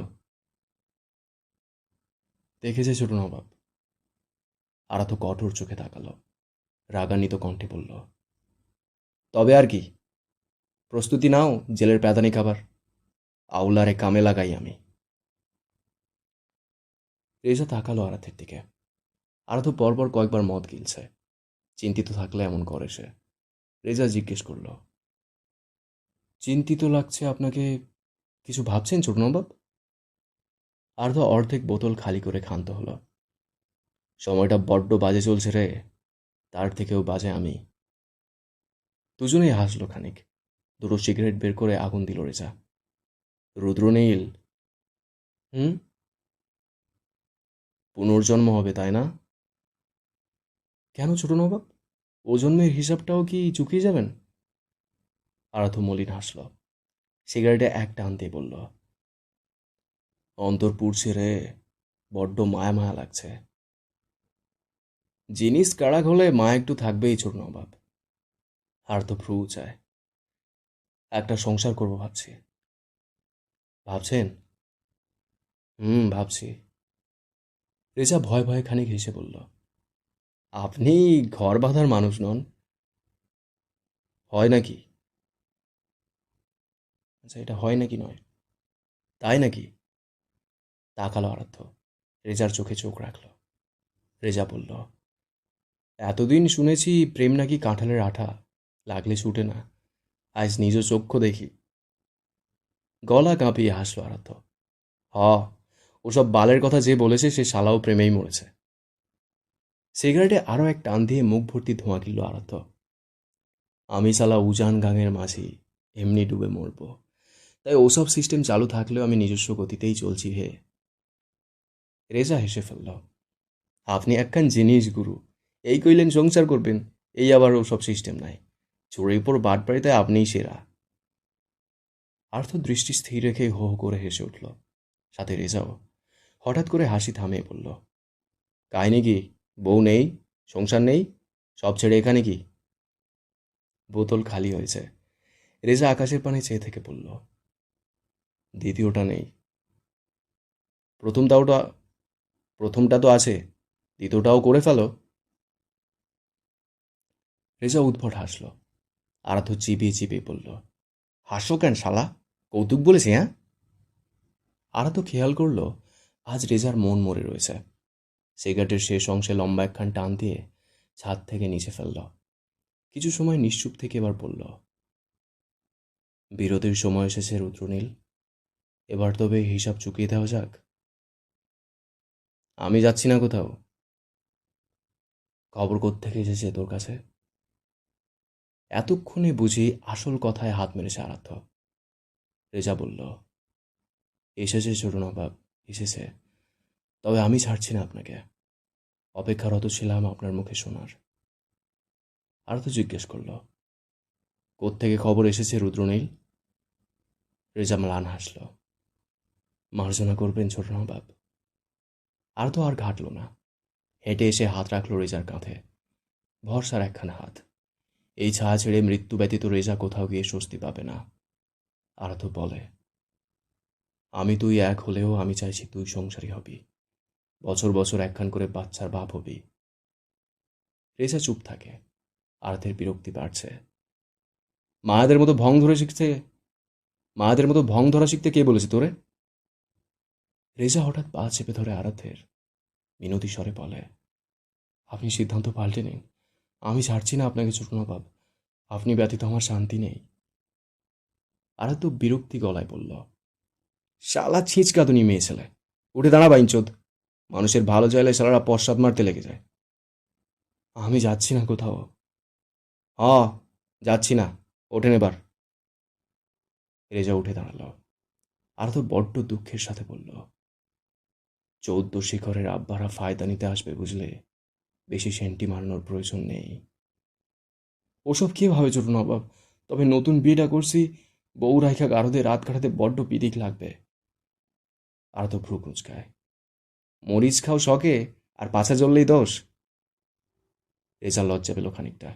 দেখেছে ছোট নবাব। আরাধ্য কঠোর চোখে তাকালো। রাগান্বিত কণ্ঠে বলল, তবে আর কি? প্রস্তুতি নাও জেলের প্যাদানি খাবার। আউলারে কামে লাগাই আমি। রেজা তাকালো আরাধ্যের দিকে। আরাধ্য পরপর কয়েকবার মদ গিলছে। চিন্তিত থাকলে এমন করে সে। রেজা জিজ্ঞেস করল, চিন্তিত লাগছে আপনাকে? কিছু ভাবছেন ছোট নবাব? আরাধ্য অর্ধেক বোতল খালি করে ক্ষান্ত হলো। সময়টা বড্ড বাজে চলছে রে। তার থেকেও বাজে আমি। দুজনেই হাসলো খানিক। দুটো সিগারেট বের করে আগুন দিল রেজা। রুদ্রনীল। হুম? পুনর্জন্ম হবে তাই না? কেন ছোট নবাব? ও জন্মের হিসাবটাও কি চুকিয়ে যাবেন? আরাধ্য মলিন হাসল। সিগারেটে এক টান দিয়ে বলল, অন্তর পুড়ছে রে। বড্ড মায়া মায়া লাগছে। জিনিস কাড়াক হলে মায়া একটু থাকবেই ছোট নবাব। আর তো ভ্রু চায়। একটা সংসার করব ভাবছি। ভাবছেন? ভাবছি। রেজা ভয় ভয়ে খানিক হেসে বলল, আপনি ঘর বাঁধার মানুষ নন। হয় নাকি? আচ্ছা, এটা হয় নাকি নয়? তাই নাকি? তাকালো আরাধ্য। রেজার চোখে চোখ রাখল। রেজা বলল, এতদিন শুনেছি প্রেম নাকি কাঁঠালের আঠা, লাগলে ছুটে না। আজ নিজ চক্ষু দেখি। গলা কাঁপিয়ে হাসল আরাধ্য। হ, ওসব বালের কথা যে বলেছে সে শালাও প্রেমেই মরেছে। সিগারেটে আরও এক টান দিয়ে মুখ ভর্তি ধোঁয়া গিলল আরাধ্য। আমি শালা উজান গাঙের মাঝি, এমনি ডুবে মরব। তাই ওসব সিস্টেম চালু থাকলেও আমি নিজস্ব গতিতেই চলছি হে। রেজা হেসে ফেলল। আপনি একখান জিনিস গুরু। এই কইলেন সংসার করবেন, এই আবার ওসব সিস্টেম নাই। চোরের উপর বাটপাড়িতে আপনিই সেরা। আর্থ দৃষ্টি স্থির রেখে হো হো করে হেসে উঠল। সাথে রেজাও। হঠাৎ করে হাসি থামিয়ে বলল, কাহিনী কি? বউ নেই? সংসার নেই? সব ছেড়ে এখানে কি? বোতল খালি হয়েছে। রেজা আকাশের পানে চেয়ে থেকে বলল, দ্বিতীয়টা নেই। প্রথমটাওটা প্রথমটা তো আছে, দ্বিতীয়টাও করে ফেলো। রেজা উদ্ভট হাসল। আরাধ্য চিবিয়ে চিবিয়ে বলল, হাসো কেন শালা? কৌতুক বলেছি, হ্যাঁ? আরাধ্য খেয়াল করল আজ রেজার মন মরে রয়েছে। সিগারেটের শেষ অংশে লম্বা একখান টান দিয়ে ছাদ থেকে নিচে ফেলল। কিছু সময় নিশ্চুপ থেকে এবার বলল, বিরতির সময় এসেছে রুদ্রনীল। এবার তবে হিসাব চুকিয়ে দেওয়া যাক। আমি যাচ্ছি না কোথাও। খবর কোত্থেকে এসেছে তোর কাছে? এতক্ষণে বুঝি আসল কথায় হাত মেরেছে আরাধ্য। রেজা বলল, এসেছে ছোট নবাব, এসেছে। তবে আমি ছাড়ছি না আপনাকে। অপেক্ষারত ছিলাম আপনার মুখে শোনার। আরাধ্য জিজ্ঞেস করল, কোত্থেকে খবর এসেছে রুদ্রনীল? রেজা ম্লান হাসল। মার্জনা করবেন ছোট নবাব। আরাধ্য আর ঘাটল না। হেঁটে এসে হাত রাখল রেজার কাঁধে। ভরসার একখানা হাত। এই ছায়া ছেড়ে মৃত্যু ব্যতীত রেজা কোথাও গিয়ে স্বস্তি পাবে না। আরাধ্য বলে, আমি তুই এক হলেও আমি চাইছি তুই সংসারী হবি। বছর বছর একখান করে বাচ্চার বাপ হবি। রেজা চুপ থাকে। আরাধ্যের বিরক্তি বাড়ছে। মায়াদের মতো ভং ধরে শিখছে। মায়াদের মতো ভং ধরা শিখতে কে বলেছে তোরে? রেজা হঠাৎ পা চেপে ধরে আরাধ্যের। মিনতি স্বরে বলে, আপনি সিদ্ধান্ত পাল্টে নিন। আমি ছাড়ছি না আপনাকে ছোট নবাব। আপনি ব্যতীত আমার শান্তি নেই। আরাধ্য বিরক্তি গলায় বলল, শালা ছিঁচকাতুনি মেয়ে ছেলে! উঠে দাঁড়া বাইঞ্চোদ! মানুষের ভালো চাইলে শালারা পশ্চাৎ মারতে লেগে যায়। আমি যাচ্ছি না কোথাও। হ, যাচ্ছি না। ওঠেন এবার। রেজা উঠে দাঁড়ালো। আরাধ্য বড্ড দুঃখের সাথে বলল, 14 শিখরের আব্বারা ফায়দা নিতে আসবে বুঝলে। বেশি সেন্টি মারানোর প্রয়োজন নেই। ওসব কে ভাবে ছোট নবাব? তবে নতুন বিয়েটা করছি, বউ রাইখা গারদে রাত কাটাতে বড্ড পিদিক লাগবে। আরাধ্য ভ্রু কুঁচকায়। মরিচ খাও শখে, আর পাছা জ্বললেই দোষ। রেজা লজ্জা পেল খানিকটা।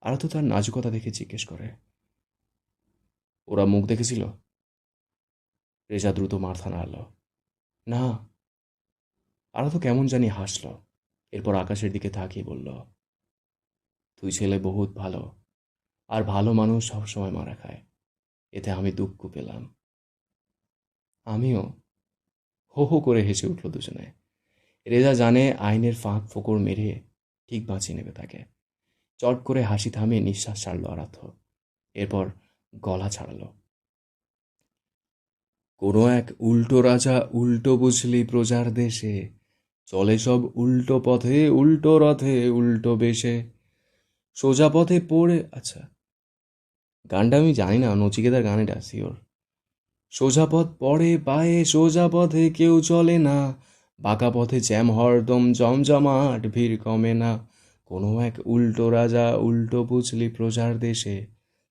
আরাধ্য তার নাজুকতা দেখে জিজ্ঞেস করে, ওরা মুখ দেখেছিল? রেজা দ্রুত মাথা নাড়ল। না। আরাধ্য কেমন জানি হাসল। এরপর আকাশের দিকে তাকিয়ে বলল, তুই ছেলে বহুত ভালো, আর ভালো মানুষ সবসময় মারা খায়। এতে আমি দুঃখ পেলাম। আমিও। হো হো করে হেসে উঠল দুজনে। রেজা জানে আইনের ফাঁক ফোকর মেরে ঠিক বাঁচিয়ে নেবে তাকে। চট করে হাসি থামিয়ে নিঃশ্বাস ছাড়ল আরাধ্য। এরপর গলা ছাড়ালো, কোনো এক উল্টো রাজা উল্টো বুঝলি প্রজার দেশে, চলে সব উল্টো পথে উল্টো রথে উল্টো বেশে, সোজা পথে পড়ে। আচ্ছা, গানটা আমি জানি না, নচিকেতার গান এটা, শিওর। সোজা পথ পড়ে পায়ে সোজা পথে কেউ চলে না, বাঁকা পথে জ্যাম হরদম জমজমাট ভিড় কমে না, কোনো এক উল্টো রাজা উল্টো বুঝলি প্রজার দেশে,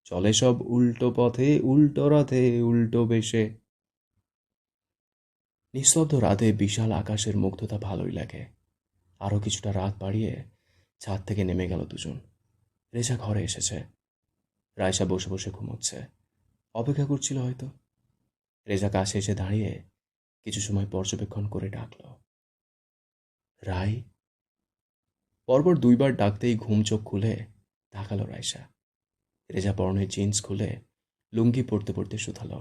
চলে সব উল্টো পথে উল্টো রথে উল্টো বেশে। নিস্তব্ধ রাতে বিশাল আকাশের মুগ্ধতা ভালোই লাগে। আরও কিছুটা রাত বাড়িয়ে ছাদ থেকে নেমে গেল দুজন। রেজা ঘরে এসেছে। রায়সা বসে বসে ঘুমোচ্ছে, অপেক্ষা করছিল হয়তো। রেজা কাছে এসে দাঁড়িয়ে কিছু সময় পর্যবেক্ষণ করে ডাকল, রায়। পরপর দুইবার ডাকতেই ঘুম চোখ খুলে তাকালো রায়সা। রেজা পরনের জিন্স খুলে লুঙ্গি পরতে পরতে শুধালো,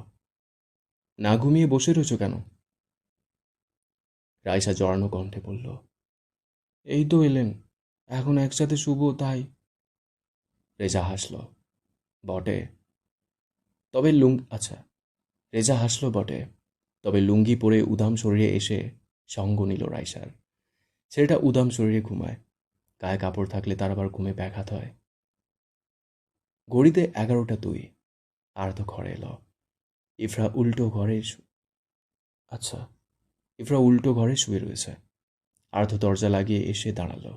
না ঘুমিয়ে বসে রয়েছ কেন? রায়সা জড়ানো কণ্ঠে বলল, এই তো এলেন, এখন একসাথে শুভ তাই। রেজা হাসল, বটে, তবে আচ্ছা। রেজা হাসল বটে, তবে লুঙ্গি পরে উদাম শরীরে এসে সঙ্গ নিল রায়সার। ছেলেটা উদাম শরীরে ঘুমায়, গায়ে কাপড় থাকলে তার আবার ঘুমে ব্যাঘাত হয়। ঘড়িতে 11টা 2। আর তো ঘরে এলো। ইফরা উল্টো ঘরে আচ্ছা, ইফরা উল্টো ঘরে শুয়ে রয়েছে। আর্ধ দরজা লাগিয়ে এসে দাঁড়ালো।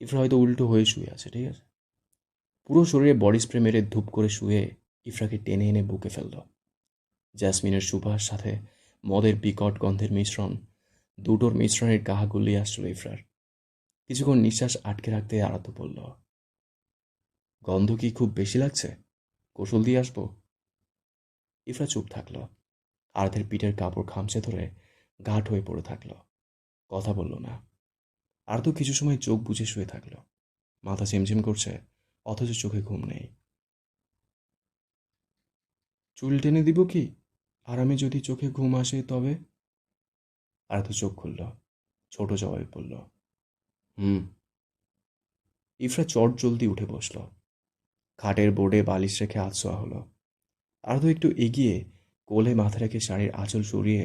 ইফরা হয়তো উল্টো হয়ে শুয়ে আছে, ঠিক আছে। পুরো শরীরে বডি স্প্রে মেরে ধূপ করে শুয়ে ইফরাকে টেনে এনে বুকে ফেলল। জ্যাসমিনের সুবাস সাথে মদের বিকট গন্ধের মিশ্রণ, দুটোর মিশ্রণের গাহা গুলিয়ে আসছিল ইফরার। কিছুক্ষণ নিঃশ্বাস আটকে রাখতে আরাধ্য বলল, গন্ধ কি খুব বেশি লাগছে? কৌশল দিয়ে আসবো? ইফরা চুপ থাকল। আরাধ্যের পিঠের কাপড় খামচে ধরে গাঢ় হয়ে পড়ে থাকল, কথা বলল না। আরাধ্য কিছু সময় চোখ বুজে শুয়ে থাকল। মাথা ঝিমঝিম করছে, অথচ চোখে ঘুম নেই। চুল টেনে দিব কি? আরামে যদি চোখে ঘুম আসে তবে? আরাধ্য চোখ খুলল, ছোট জবাবে বলল, হুম। ইফরা চট জলদি উঠে বসল। খাটের বোর্ডে বালিশ রেখে আছোয়া হলো। আরাধ্য একটু এগিয়ে কোলে মাথা রেখে শাড়ির আঁচল সরিয়ে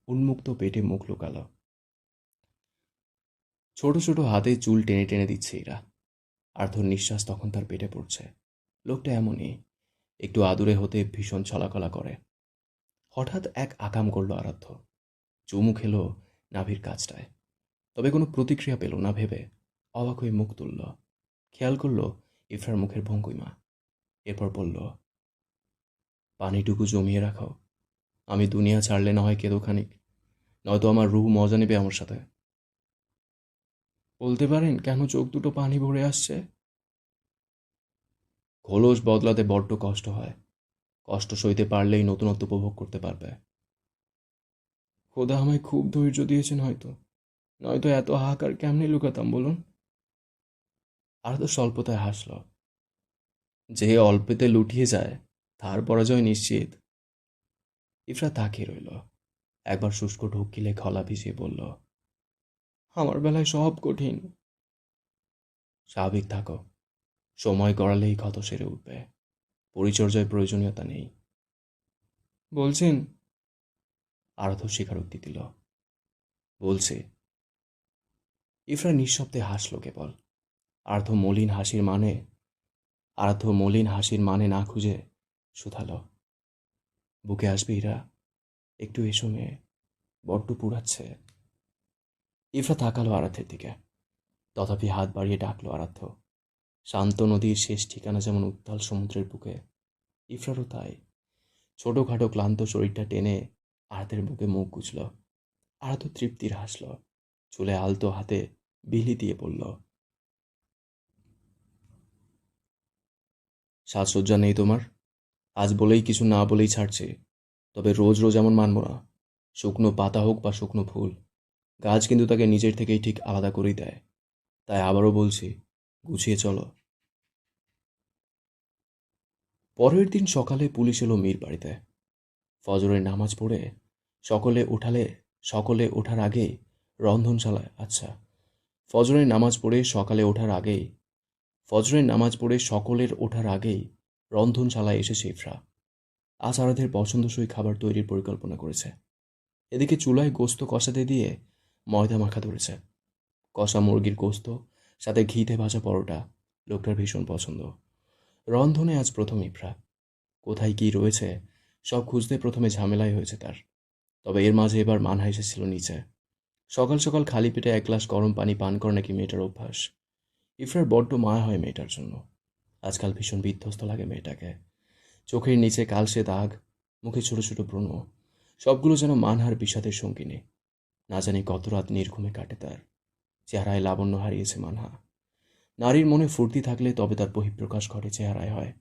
উন্মুক্ত পেটে মুখ লুকাল। ছোট ছোট হাতে চুল টেনে টেনে দিচ্ছে এরা। আর্থর নিঃশ্বাস তখন তার পেটে পড়ছে। লোকটা এমনই, একটু আদুরে হতে ভীষণ ছলাকলা করে। হঠাৎ এক আকাম করল আরাধ্য, চুমু খেল নাভির কাছটায়। তবে কোনো প্রতিক্রিয়া পেল না ভেবে অবাক হয়ে মুখ তুলল। খেয়াল করল ইফরার মুখের ভঙ্গিমা। এরপর বলল, পানিটুকু জমিয়ে রাখো, আমি দুনিয়া ছাড়লে না হয় কেঁদো খানিক, নয়তো আমার রুহ মজা নেবে আমার সাথে। বলতে পারেন কেন চোখ দুটো পানি ভরে আসছে? খোলস বদলাতে বড্ড কষ্ট হয়, কষ্ট সইতে পারলেই নতুনত্ব উপভোগ করতে পারবে। খোদা আমায় খুব ধৈর্য দিয়েছেন হয়তো, নয়তো এত হাহাকার কেমনে লুকাতাম বলুন। আর তো স্বল্পতায় হাসল। যে অল্পেতে লুটিয়ে যায় তার পরাজয় নিশ্চিত। ইফরা তাকিয়ে রইল। একবার শুষ্ক ঢোক গিলে গলা ভিজিয়ে বলল, আমার বেলায় সব কঠিন। স্বাভাবিক থাকো, সময় গড়ালেই ক্ষত সেরে উঠবে। পরিচর্যায় প্রয়োজনীয়তা নেই। বলছেন? আরাধ্য স্বীকারোক্তি দিল। বলছে। ইফরা নিঃশব্দে হাসল কেবল। আরাধ্য মলিন হাসির মানে না খুঁজে শুধালো, বুকে আসবে ইরা? একটু এসো মেয়ে, বড্ড পুড়াচ্ছে। ইফরা তাকালো আরাধ্যের দিকে, তথাপি হাত বাড়িয়ে ডাকলো আরাধ্য। শান্ত নদীর শেষ ঠিকানা যেমন উত্তাল সমুদ্রের বুকে, ইফরারও তাই। ছোটখাটো ক্লান্ত শরীরটা টেনে আরাধ্যের বুকে মুখ গুজল। আরাধ্য তৃপ্তির হাসল, চুলে আলতো হাতে বিলি দিয়ে বলল, সাজসজ্জা নেই তোমার? আজ বলেই কিছু না বলেই ছাড়ছে। তবে রোজ রোজ এমন মানব না। শুকনো পাতা হোক বা শুকনো ফুল, গাছ কিন্তু তাকে নিজের থেকেই ঠিক আলাদা করেই দেয়। তাই আবারও বলছি, গুছিয়ে চলো। পরের দিন সকালে পুলিশ এলো মীর বাড়িতে। ফজরের নামাজ পড়ে সকলে উঠালে সকলে ওঠার আগেই রন্ধনশালায় আচ্ছা ফজরের নামাজ পড়ে সকালে ওঠার আগেই ফজরের নামাজ পড়ে সকলের ওঠার আগেই রন্ধনশালায় এসেছে ইফরা। আজ আরাধ্যের পছন্দসই খাবার তৈরির পরিকল্পনা করেছে। এদিকে চুলায় গোস্ত কষাতে দিয়ে ময়দা মাখা ধরেছে। কষা মুরগির গোস্ত, সাথে ঘিতে ভাজা পরোটা লোকটার ভীষণ পছন্দ। রন্ধনে আজ প্রথম ইফরা। কোথায় কি রয়েছে সব খুঁজতে প্রথমে ঝামেলাই হয়েছে তার। তবে এর মাঝে এবার মানহা এসেছিল নিচে। সকাল সকাল খালি পেটে এক গ্লাস গরম পানি পান করে নাকি মেয়েটার অভ্যাস। ইফরার বড্ড মায়া হয় মেয়েটার জন্য। আজকাল ভীষণ বিধ্বস্ত লাগে মেয়েটাকে। চোখের নিচে কালসে দাগ, মুখে ছোট ছোট ব্রণ, সবগুলো যেন মানহার বিষাদের সঙ্গিনী। না জানি কত রাত নির্ঘুমে কাটে তার। চেহারায় লাবণ্য হারিয়েছে মানহা। নারীর মনে ফুর্তি থাকলে তবে তার বহিঃপ্রকাশ ঘটে চেহারায় হয়।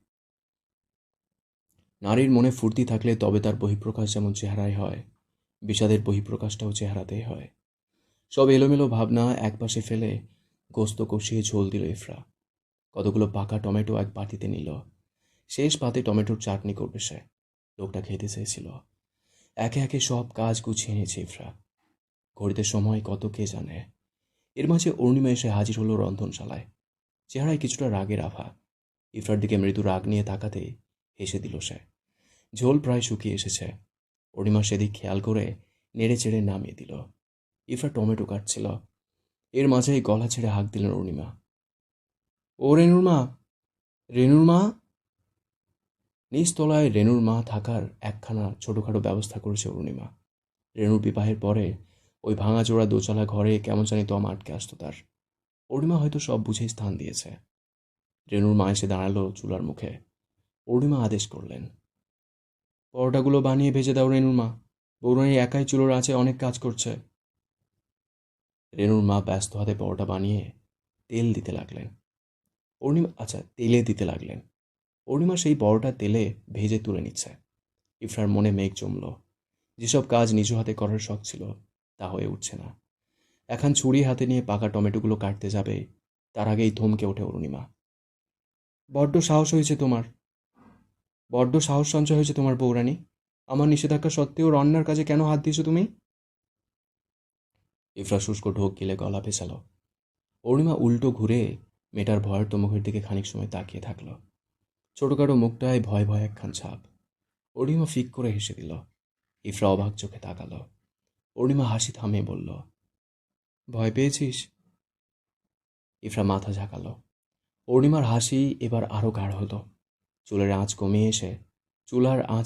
নারীর মনে ফুর্তি থাকলে তবে তার বহিঃপ্রকাশ যেমন চেহারায় হয়, বিষাদের বহিঃপ্রকাশটাও চেহারাতেই হয়। সব এলোমেলো ভাবনা একপাশে ফেলে গোস্ত কষিয়ে ঝোল দিল ইফরা। কতগুলো পাকা টমেটো এক বাটিতে নিল। শেষ পাতে টমেটোর চাটনি করবে সে। লোকটা খেতে চেয়েছিল। একে একে সব কাজ গুছিয়ে নিয়েছে ইফরা। ঘড়িতে সময় কত কে জানে। এর মাঝে অরুণিমা এসে হাজির হলো রন্ধনশালায়। চেহারায় কিছুটা রাগের আভা। ইফরার দিকে মৃদু রাগ নিয়ে তাকাতেই হেসে দিল সে। ঝোল প্রায় শুকিয়ে এসেছে। অরুণিমা সেদিক খেয়াল করে নেড়ে চেড়ে নামিয়ে দিল। ইফরা টমেটো কাটছিল। এর মাঝেই গলা ছেড়ে হাঁক দিলেন অরুণিমা। ও রেনুর মা, রেনুর মা। নিচতলায় রেনুর মা থাকার একখানা ছোটখাটো ব্যবস্থা করেছে অরুণিমা। রেনুর বিবাহের পরে ওই ভাঙাচোরা দোচালা ঘরে কেমন জানি দম আটকে আসতো তার। অরুণিমা হয়তো সব বুঝেই স্থান দিয়েছে। রেনুর মা এসে দাঁড়ালো চুলার মুখে। অরুণিমা আদেশ করলেন, পরোটাগুলো বানিয়ে ভেজে দাও রেনুর মা। বৌরানী একাই চুলোর আঁচে অনেক কাজ করছে। রেনুর মা ব্যস্ত হাতে পরোটা বানিয়ে তেলে দিতে লাগলেন। অরুণিমা সেই পরোটা তেলে ভেজে তুলে নিচ্ছে। ইফরার মনে মেঘ জমল। যেসব কাজ নিজ হাতে করার শখ ছিল তা হয়ে উঠছে না। এখন ছুরি হাতে নিয়ে পাকা টমেটোগুলো কাটতে যাবে, তার আগেই থমকে ওঠে অরুণিমা। বড্ড সাহস হয়েছে তোমার, বড্ড সাহস সঞ্চয় হয়েছে তোমার বৌরানী। আমার নিষেধাজ্ঞা সত্ত্বেও রান্নার কাজে কেন হাত দিয়েছো তুমি? ইফরা শুষ্ক ঢোক গিলে গলা পেছালো। অরুণিমা উল্টো ঘুরে মেয়েটার ভয়ার্ত মুখের দিকে খানিক সময় তাকিয়ে থাকলো। ছোটখাটো মুখটায় ভয় ভয় একখান ছাপ। অরুণিমা ফিক করে হেসে দিল। ইফরা অবাক চোখে তাকালো। অরুণিমা হাসি থামিয়ে বলল, ভয় পেয়েছিস? ইফরা মাথা ঝাঁকালো। অরুণিমার হাসি এবার আরও গাঢ় হলো। চুলার আঁচ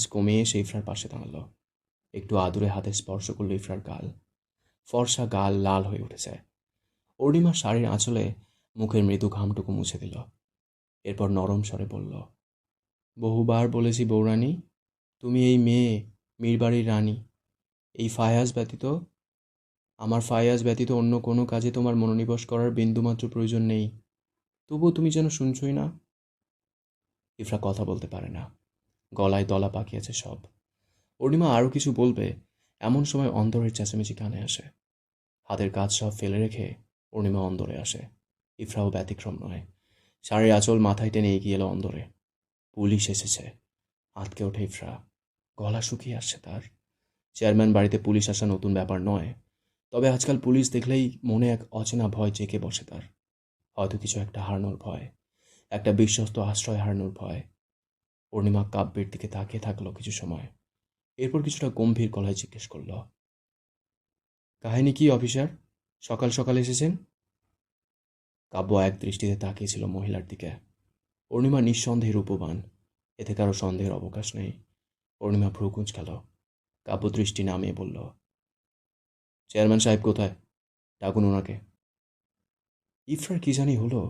কমিয়ে এসে ইফরার পাশে দাঁড়ালো। একটু আদুরে হাতে স্পর্শ করলো ইফরার গাল। ফর্সা গাল লাল হয়ে উঠেছে। অরুণিমা শাড়ির আঁচলে মুখের মৃদু ঘামটুকু মুছে দিল। এরপর নরম স্বরে বলল, বহুবার বলেছি বৌরানী, তুমি এই মেয়ে, মীরবাড়ির রানী। এই ফায়াজ ব্যতীত অন্য কোনো কাজে তোমার মনোনিবেশ করার বিন্দুমাত্র প্রয়োজন নেই। তবুও তুমি যেন শুনছই না। ইফরা কথা বলতে পারে না। গলায় দলা পাকিয়েছে সব। অরুণিমা আরও কিছু বলবে, এমন সময় অন্দরের চেঁচামেচি কানে আসে। হাতের কাজ সব ফেলে রেখে অরুণিমা অন্দরে আসে। ইফরাও ব্যতিক্রম নয়। শাড়ির আঁচল মাথায় টেনে এগিয়ে এলো অন্দরে। পুলিশ এসেছে। আঁতকে ওঠে ইফরা। গলা শুকিয়ে আসছে তার। চেয়ারম্যান বাড়িতে পুলিশ আসা নতুন ব্যাপার নয়। তবে আজকাল পুলিশ দেখলেই মনে এক অচেনা ভয় জেঁকে বসে তার। হয়তো কিছু একটা হারানোর ভয়, একটা বিশ্বস্ত আশ্রয় হারানোর ভয়। পূর্ণিমা কাব্যের দিকে তাকিয়ে থাকলো কিছু সময়, এরপর কিছুটা গম্ভীর গলায় জিজ্ঞেস করল, কাহিনী কি অফিসার? সকাল সকাল এসেছেন? কাব্য এক দৃষ্টিতে তাকিয়েছিল মহিলার দিকে। পূর্ণিমা নিঃসন্দেহে রূপবান, এতে কারো সন্দেহের অবকাশ নেই। পূর্ণিমা ভ্রু কুঁচকাল। কাব্য দৃষ্টি নামিয়ে বলল, চেয়ারম্যান সাহেব কোথায়? ডাকুন ওনাকে। ইফরার কি জানি হলো,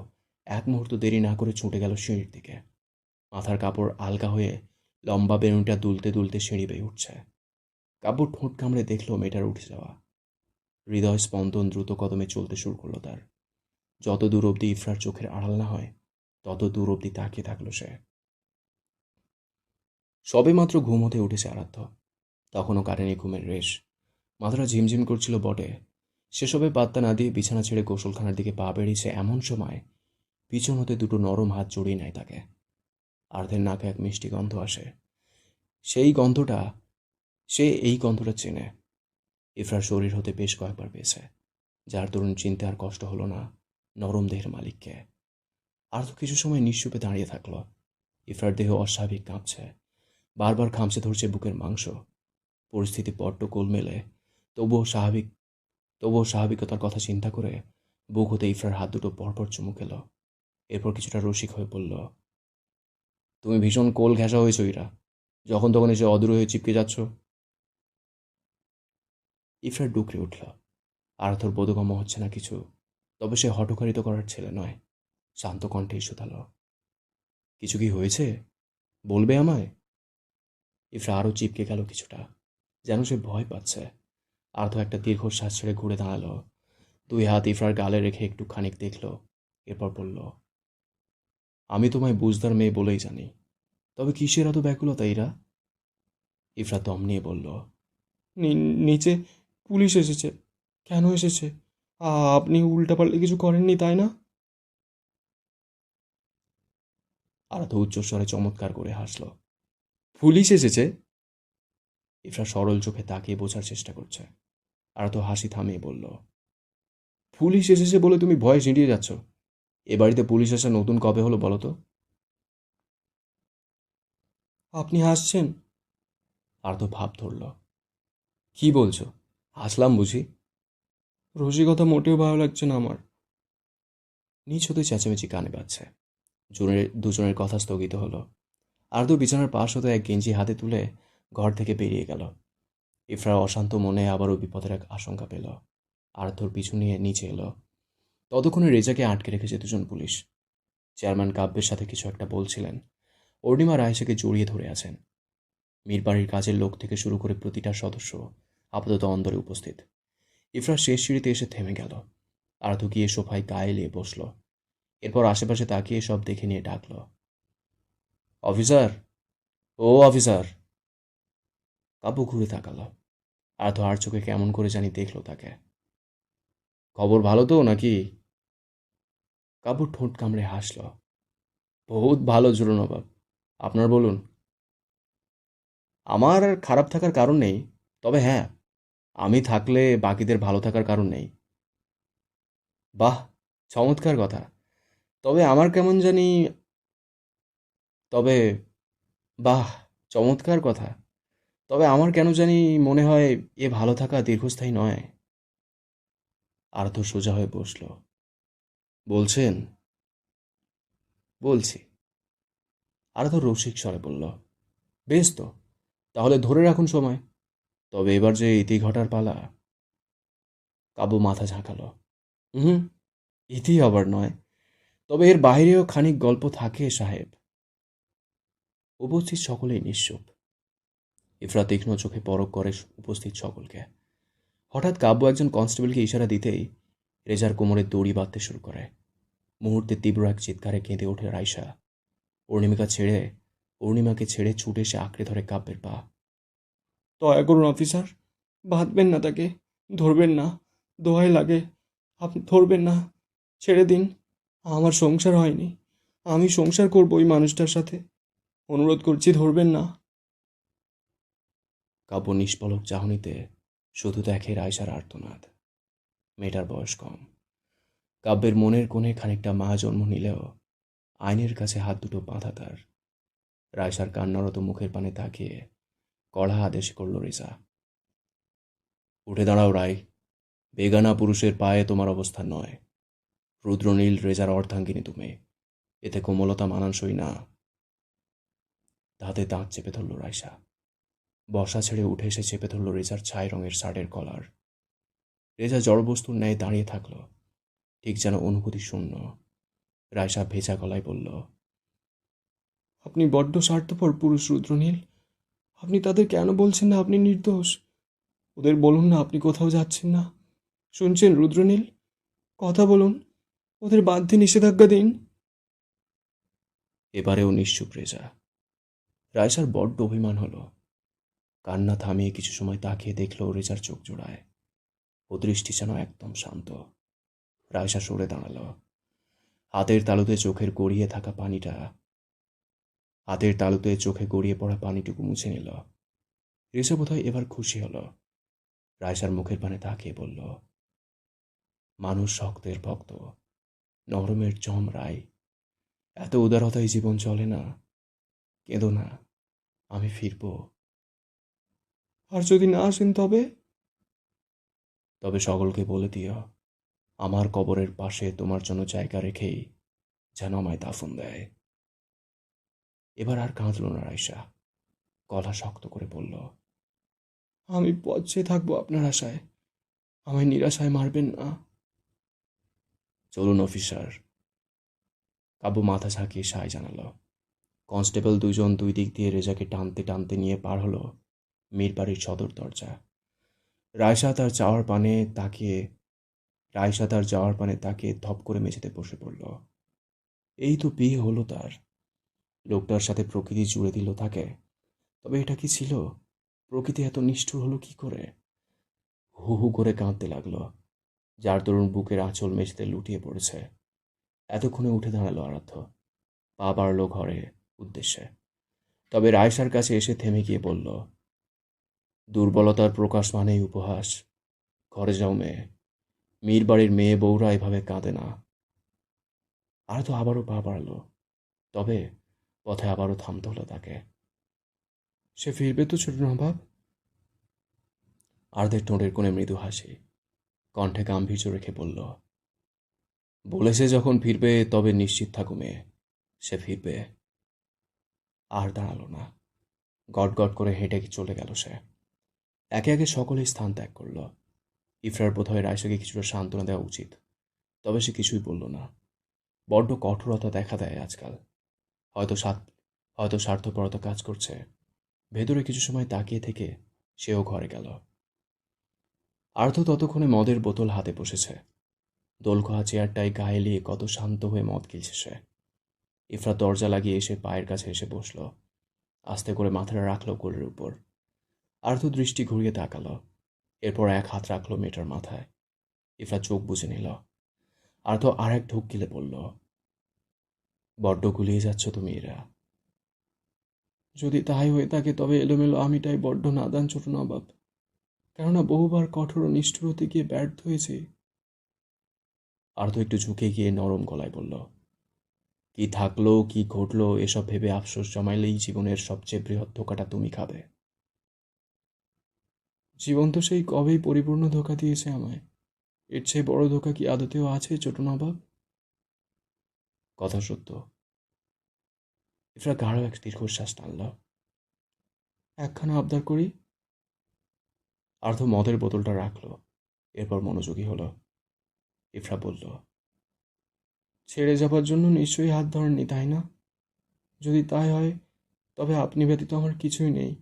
এক মুহূর্ত দেরি না করে ছুটে গেল সিঁড়ির দিকে। মাথার কাপড় আলগা হয়ে লম্বা বেনুনটা দুলতে দুলতে সিঁড়ি বেয়ে উঠছে। কাব্য ঠোঁট কামড়ে দেখল মেয়েটার উঠে যাওয়া। হৃদয় স্পন্দন দ্রুত কদমে চলতে শুরু করলো তার। যত দূর অবধি ইফরার চোখের আড়াল না হয়, তত দূর অবধি তাকিয়ে থাকলো সে। সবেমাত্র ঘুম হতে উঠেছে আরাধ্য, তখনও কাটেনি ঘুমের রেশ। মাথাটা ঝিমঝিম করছিল বটে, সেসবে পাত্তা না দিয়ে বিছানা ছেড়ে গোসলখানার দিকে পা বেরিয়েছে এমন সময় পিছন হতে দুটো নরম হাত জড়িয়ে নেয় তাকে। আর্ধের নাকে এক মিষ্টি গন্ধ আসে। সেই গন্ধটা, সে এই গন্ধটা চেনে। ইফরার শরীর হতে বেশ কয়েকবার পেয়েছে, যার দরুন চিনতে আর কষ্ট হলো না নরম দেহের মালিককে। আর্ধ কিছু সময় নিশ্চুপে দাঁড়িয়ে থাকলো। ইফরার দেহ অস্বাভাবিক কাঁপছে, বারবার খামচে ধরছে বুকের মাংস। পরিস্থিতি বড্ড গোলমেলে, তবুও স্বাভাবিকতার কথা চিন্তা করে বুক হতে ইফরার হাত দুটো পরপর চুমু খেল। এরপর কিছুটা রসিক হয়ে বলল, তুমি ভীষণ কোল ঘেঁষা হয়েছ ইরা, যখন তখন এসে অদূর হয়ে চিপকে যাচ্ছ। ইফরার ডুকরে উঠল। আরাধর বোধগম্য হচ্ছে না কিছু, তবে সে হঠকারিত করার ছেলে নয়। শান্ত কণ্ঠেই শুধালো, কিছু কি হয়েছে? বলবে আমায়? ইফরা আরও চিপকে গেল কিছুটা, যেন সে ভয় পাচ্ছে। আর্থ একটা দীর্ঘশ্বাস ছেড়ে ঘুরে দাঁড়ালো, দুই হাত ইফরার গালে রেখে একটু খানিক দেখল, এরপর বলল, আমি তোমায় বুঝদার মেয়ে বলেই জানি, তবে কিসের এত ব্যাকুলতা ইরা? ইফরা দম নিয়ে বলল, নিচে পুলিশ এসেছে। কেন এসেছে? আপনি উল্টাপাল্টা কিছু করেননি তাই না? আরাধ উচ্চস্বরে চমৎকার করে হাসল। পুলিশ এসেছে? ইফরা সরল চোখে তাকিয়ে বোঝার চেষ্টা করছে। আরাধ হাসি থামিয়ে বলল, পুলিশ এসেছে বলে তুমি ভয়ে সিঁড়িয়ে যাচ্ছ? এ বাড়িতে পুলিশ আসা নতুন কবে হলো বলো তো? আপনি হাসছেন? আর্ধ ভাব ধরল। কি বলছো? হাসলাম বুঝি? রসিকতা মোটেও ভালো লাগছে না আমার। নিচ হতে চেঁচামেচি কানে বাজছে। দুজনের কথা স্থগিত হলো। আর্ধ বিছানার পাশ হতে এক গেঞ্জি হাতে তুলে ঘর থেকে বেরিয়ে গেল। ইফরা অশান্ত মনে আবারও বিপদের এক আশঙ্কা পেল। আর্ধর পিছু নিয়ে নিচে এলো। ততক্ষণে রেজাকে আটকে রেখেছে দুজন পুলিশ। চেয়ারম্যান কাব্যের সাথে কিছু একটা বলছিলেন। অর্ণিমা রায়সাকে জড়িয়ে ধরে আছেন। মীরবাড়ির কাজের লোক থেকে শুরু করে প্রতিটা সদস্য আপাতত অন্দরে উপস্থিত। ইফরা শেষ সিঁড়িতে এসে থেমে গেল। আর্ধ গিয়ে সোফায় গায়ে এলিয়ে বসল। এরপর আশেপাশে তাকিয়ে সব দেখে নিয়ে ডাকল, অফিসার, ও অফিসার। কাব্য ঘুরে তাকাল। আর্ধ আর চোখে কেমন করে জানি দেখল তাকে। খবর ভালো তো নাকি? কাব্য ঠোঁট কামড়ে হাসল। বহুত ভালো জুড়ো নবাব, আপনার বলুন। আমার খারাপ থাকার কারণ নেই, তবে হ্যাঁ, আমি থাকলে বাকিদের ভালো থাকার কারণ নেই। বাহ, চমৎকার কথা। তবে আমার কেমন জানি তবে বাহ, চমৎকার কথা। তবে আমার কেন জানি মনে হয় এ ভালো থাকা দীর্ঘস্থায়ী নয়। আর্ধ সোজা হয়ে বসল। বলছেন? বলছি। আর্ধ রসিক স্বরে বলল, বেশ তো, তাহলে ধরে রাখুন সময়। তবে এবার যে ইতি ঘটার পালা। কাবু মাথা ঝাঁকালো। হুম, ইতি আবার নয়, তবে এর বাহিরেও খানিক গল্প থাকে সাহেব। উপস্থিত সকলেই নিশ্চুপ। ইফরা তীক্ষ্ণ চোখে পরখ করে উপস্থিত সকলকে। হঠাৎ কাব্য একজন কনস্টেবলকে ইশারা দিতেই রেজার কোমরে দড়ি বাঁধতে শুরু করে। মুহূর্তে তীব্র এক চিৎকারে কেঁদে ওঠে রাইসা। অর্ণিমাকে ছেড়ে ছুটে এসে আঁকড়ে ধরে কাব্যের পা। দয়া করুন অফিসার, বাঁধবেন না তাকে, ধরবেন না, দোহাই লাগে, আপনি ধরবেন না, ছেড়ে দিন। আমার সংসার হয়নি, আমি সংসার করব ওই মানুষটার সাথে, অনুরোধ করছি, ধরবেন না। কাব্য নিষ্পলক চাহনিতে শুধু দেখে রাইসার আর্তনাদ। মেয়েটার বয়স কম। কাব্যের মনের কোণে খানিকটা মা জন্ম নিলেও আইনের কাছে হাত দুটো বাঁধা তার। রায়সার কান্নারত মুখের পানে তাকিয়ে কড়া আদেশ করল রেজা। উঠে দাঁড়াও রায়। বেগানা পুরুষের পায়ে তোমার অবস্থান নয়। রুদ্রনীল রেজার অর্ধাঙ্গিনী তুমি, এতে কোমলতা মানানসই না। দাঁতে দাঁত চেপে ধরল রায়সা। বসা ছেড়ে উঠে এসে চেপে ধরল রেজার ছাই রঙের শার্টের কলার। রেজা জড়বস্তুর ন্যায় দাঁড়িয়ে থাকলো, ঠিক যেন অনুভূতি শূন্য। রায়সা ভেজা গলায় বলল, আপনি বড্ড স্বার্থপর পুরুষ রুদ্রনীল। আপনি তাদের কেন বলছেন না আপনি নির্দোষ? ওদের বলুন না আপনি কোথাও যাচ্ছেন না। শুনছেন রুদ্রনীল? কথা বলুন, ওদের বাধ্যে নিষেধাজ্ঞা দিন। এবারেও নিশ্চুপ রেজা। রায়সার বড্ড অভিমান হলো। কান্না থামিয়ে কিছু সময় তাকিয়ে দেখল রেজার চোখ জোড়ায়। ও দৃষ্টি যেন একদম শান্ত। রায়সা সরে দাঁড়ালো। হাতের তালুতে চোখে গড়িয়ে পড়া পানিটুকু মুছে নিল। রেজা বোধহয় এবার খুশি হলো। রায়সার মুখের পানে তাকিয়ে বলল, মানুষ শক্তের ভক্ত, নরমের জম রায়। এত উদারতায় জীবন চলে না। কেঁদো না, আমি ফিরব। আর যদি না আসেন তবে? তবে সকলকে বলে দিও আমার কবরের পাশে তোমার জন্য জায়গা রেখেই যেন আমায় দাফন দেয়। এবার আর কাঁদল না রায়সা। গলা শক্ত করে বলল, আমি পথ চেয়ে থাকবো আপনার আশায়। আমায় নিরাশায় মারবেন না। চলুন অফিসার। কাব্য মাথা ঝাঁকিয়ে সায় জানালো। কনস্টেবল দুজন দুই দিক দিয়ে রেজাকে টানতে টানতে নিয়ে পার হলো মীরবাড়ির সদর দরজা। রায়সা তার যাওয়ার পানে তাকিয়ে ধপ করে মেঝেতে বসে পড়ল। এই তো বিয়ে হলো তার। লোকটার সাথে প্রকৃতি জুড়ে দিল তাকে। তবে এটা কি ছিল? প্রকৃতি এত নিষ্ঠুর হলো কি করে? হু হু করে কাঁদতে লাগলো। যার দরুন বুকের আঁচল মেঝেতে লুটিয়ে পড়েছে। এতক্ষণে উঠে দাঁড়ালো আরাধ্য। পা বাড়ল ঘরে উদ্দেশ্যে। তবে রায়সার কাছে এসে থেমে গিয়ে বলল, দুর্বলতার প্রকাশ মানেই উপহাস। ঘরে যাও মেয়ে। মীরবাড়ির মেয়ে বউরা এভাবে কাঁদে না। আরাধ্য আবারও পা বাড়ালো। তবে পথে আবারও থামতে হলো তাকে। সে ফিরবে তো ছোট নবাব? আর্ধের ঠোঁটের কোণে মৃদু হাসি, কণ্ঠে গাম্ভীর্য রেখে বলল, বলেছে যখন ফিরবে তবে নিশ্চিত থাকো মেয়ে, সে ফিরবে। আর দাঁড়ালো না। গট গট করে হেঁটে চলে গেল সে। একে একে সকলেই স্থান ত্যাগ করল। ইফরার বোধহয় রায়সাকে কিছুটা সান্ত্বনা দেওয়া উচিত। তবে সে কিছুই বলল না। বড্ড কঠোরতা দেখা দেয় আজকাল। হয়তো হয়তো স্বার্থপরতা কাজ করছে। ভেতরে কিছু সময় তাকিয়ে থেকে সেও ঘরে গেল। আর্থ ততক্ষণে মদের বোতল হাতে বসেছে। দোলখোয়া চেয়ারটায় গায়ে লিয়ে কত শান্ত হয়ে মদ গিলছে সে। ইফরা দরজা লাগিয়ে এসে পায়ের কাছে এসে বসল। আস্তে করে মাথাটা রাখল কোলের উপর। আর্থ দৃষ্টি ঘুরিয়ে তাকালো। এরপর এক হাত রাখলো মেয়েটার মাথায়। ইফরা চোখ বুজে নিল। আর্থ আর এক ঢোক গিলে বলল, বড্ড গুলিয়ে যাচ্ছ তুমি এরা। যদি তাই হয়ে থাকে তবে এলোমেলো আমিটাই বড্ড নাদান ছোট নবাব। কেননা বহুবার কঠোর ও নিষ্ঠুর হতে গিয়ে ব্যর্থ হয়েছে। আর্থ একটু ঝুঁকে গিয়ে নরম গলায় বলল, কি থাকলো কি ঘটলো এসব ভেবে আফসোস জমাইলেই জীবনের সবচেয়ে বৃহৎ ধোকাটা তুমি খাবে। জীবন তো সেই কবেই পরিপূর্ণ ধোকা দিয়েছে আমায়। এর চেয়ে বড় ধোকা কি আদতেও আছে ছোট নবাব? কথা সত্য। ইফরা গাঢ় এক দীর্ঘশ্বাস টানল। একখানা আবদার করি। আর্থ মদের বোতলটা রাখলো। এরপর মনোযোগী হলো। ইফরা বলল, ছেড়ে যাবার জন্য নিশ্চয়ই হাত ধরেননি তাই না? যদি তাই হয় তবে আপনি ব্যতীত আমার কিছুই নেই।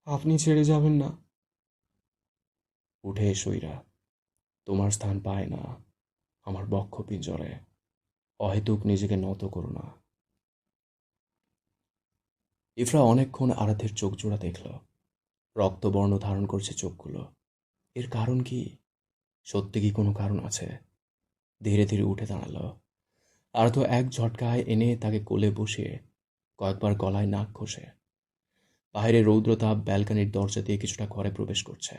আপনি ছেড়ে যাবেন না। উঠে এসো ইরা। তোমার স্থান পায় না আমার বক্ষ পিঞ্জরে। অহেতুক নিজেকে নত করো না। ইফরা অনেকক্ষণ আরাধ্যের চোখ জোড়া দেখল। রক্তবর্ণ ধারণ করছে চোখগুলো। এর কারণ কি? সত্যি কি কোনো কারণ আছে? ধীরে ধীরে উঠে দাঁড়ালো। আরাধ্য এক ঝটকায় এনে তাকে কোলে বসিয়ে কয়েকবার গলায় নাক ঘষে। বাইরে রৌদ্রতাপ ব্যালকানির দরজা দিয়ে কিছুটা ঘরে প্রবেশ করছে।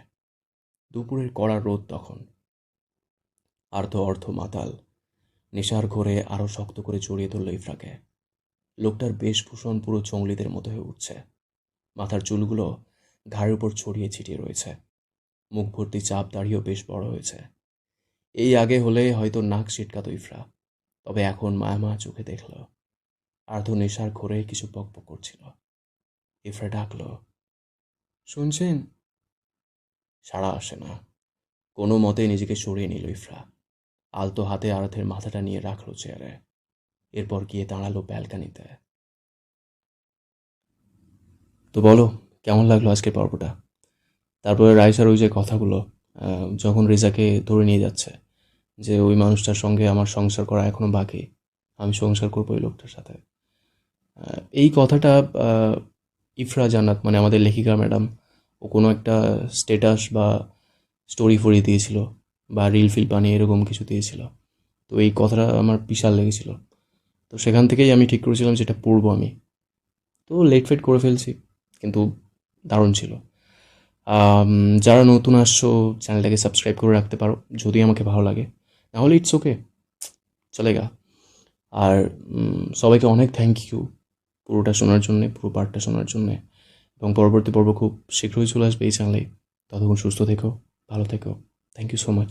দুপুরের কড়া রোদ তখন। আর্ধ অর্ধ মাতাল নেশার ঘোরে আরও শক্ত করে জড়িয়ে ধরল ইফরাকে। লোকটার বেশভূষণ পুরো জঙ্গলিদের মতো হয়ে উঠছে। মাথার চুলগুলো ঘাড়ের উপর ছড়িয়ে ছিটিয়ে রয়েছে। মুখ ভর্তি চাপ দাড়িও বেশ বড় হয়েছে। এই আগে হলে হয়তো নাক ছিটকাত ইফরা, তবে এখন মায়ামা চোখে দেখল আর্ধ নেশার ঘোরে কিছু বকবক করছিল। ইফরা ডাকল, শুনছেন? সাড়া আসে না। কোনো মতে নিজেকে সরিয়ে নিল ইফরা। আলতো হাতে আরাধ্যের মাথাটা নিয়ে রাখলো চেয়ারে। এরপর গিয়ে দাঁড়ালো ব্যালকানিতে। তো বলো, কেমন লাগলো আজকের পর্বটা? তারপরে রাইসার ওই যে কথাগুলো, যখন রিজাকে ধরে নিয়ে যাচ্ছে যে ওই মানুষটার সঙ্গে আমার সংসার করা এখনো বাকি, আমি সংসার করবো ওই লোকটার সাথে। এই কথাটা ইফরা জান্নাত মানে আমাদের লেখিকা ম্যাডাম, ও কোনো একটা স্টেটাস বা স্টোরি ফরিয়ে দিয়েছিল বা রিল ফিল বানিয়ে এরকম কিছু দিয়েছিল। তো এই কথাটা আমার বিশাল লেগেছিল। তো সেখান থেকেই আমি ঠিক করেছিলাম যেটা পড়বো আমি। তো লেট ফেট করে ফেলছি, কিন্তু দারুণ ছিল। যারা নতুন আসছো চ্যানেলটাকে সাবস্ক্রাইব করে রাখতে পারো যদি আমাকে ভালো লাগে, নাহলে ইটস ওকে, চলেগা। আর সবাইকে অনেক থ্যাংক ইউ পুরোটা শোনার জন্যে, পুরো পার্টটা শোনার জন্যে। এবং পরবর্তী পর্ব খুব শীঘ্রই চলে আসবে এই চ্যানেলে। ততক্ষণ সুস্থ থেকো, ভালো থেকো। Thank you so much.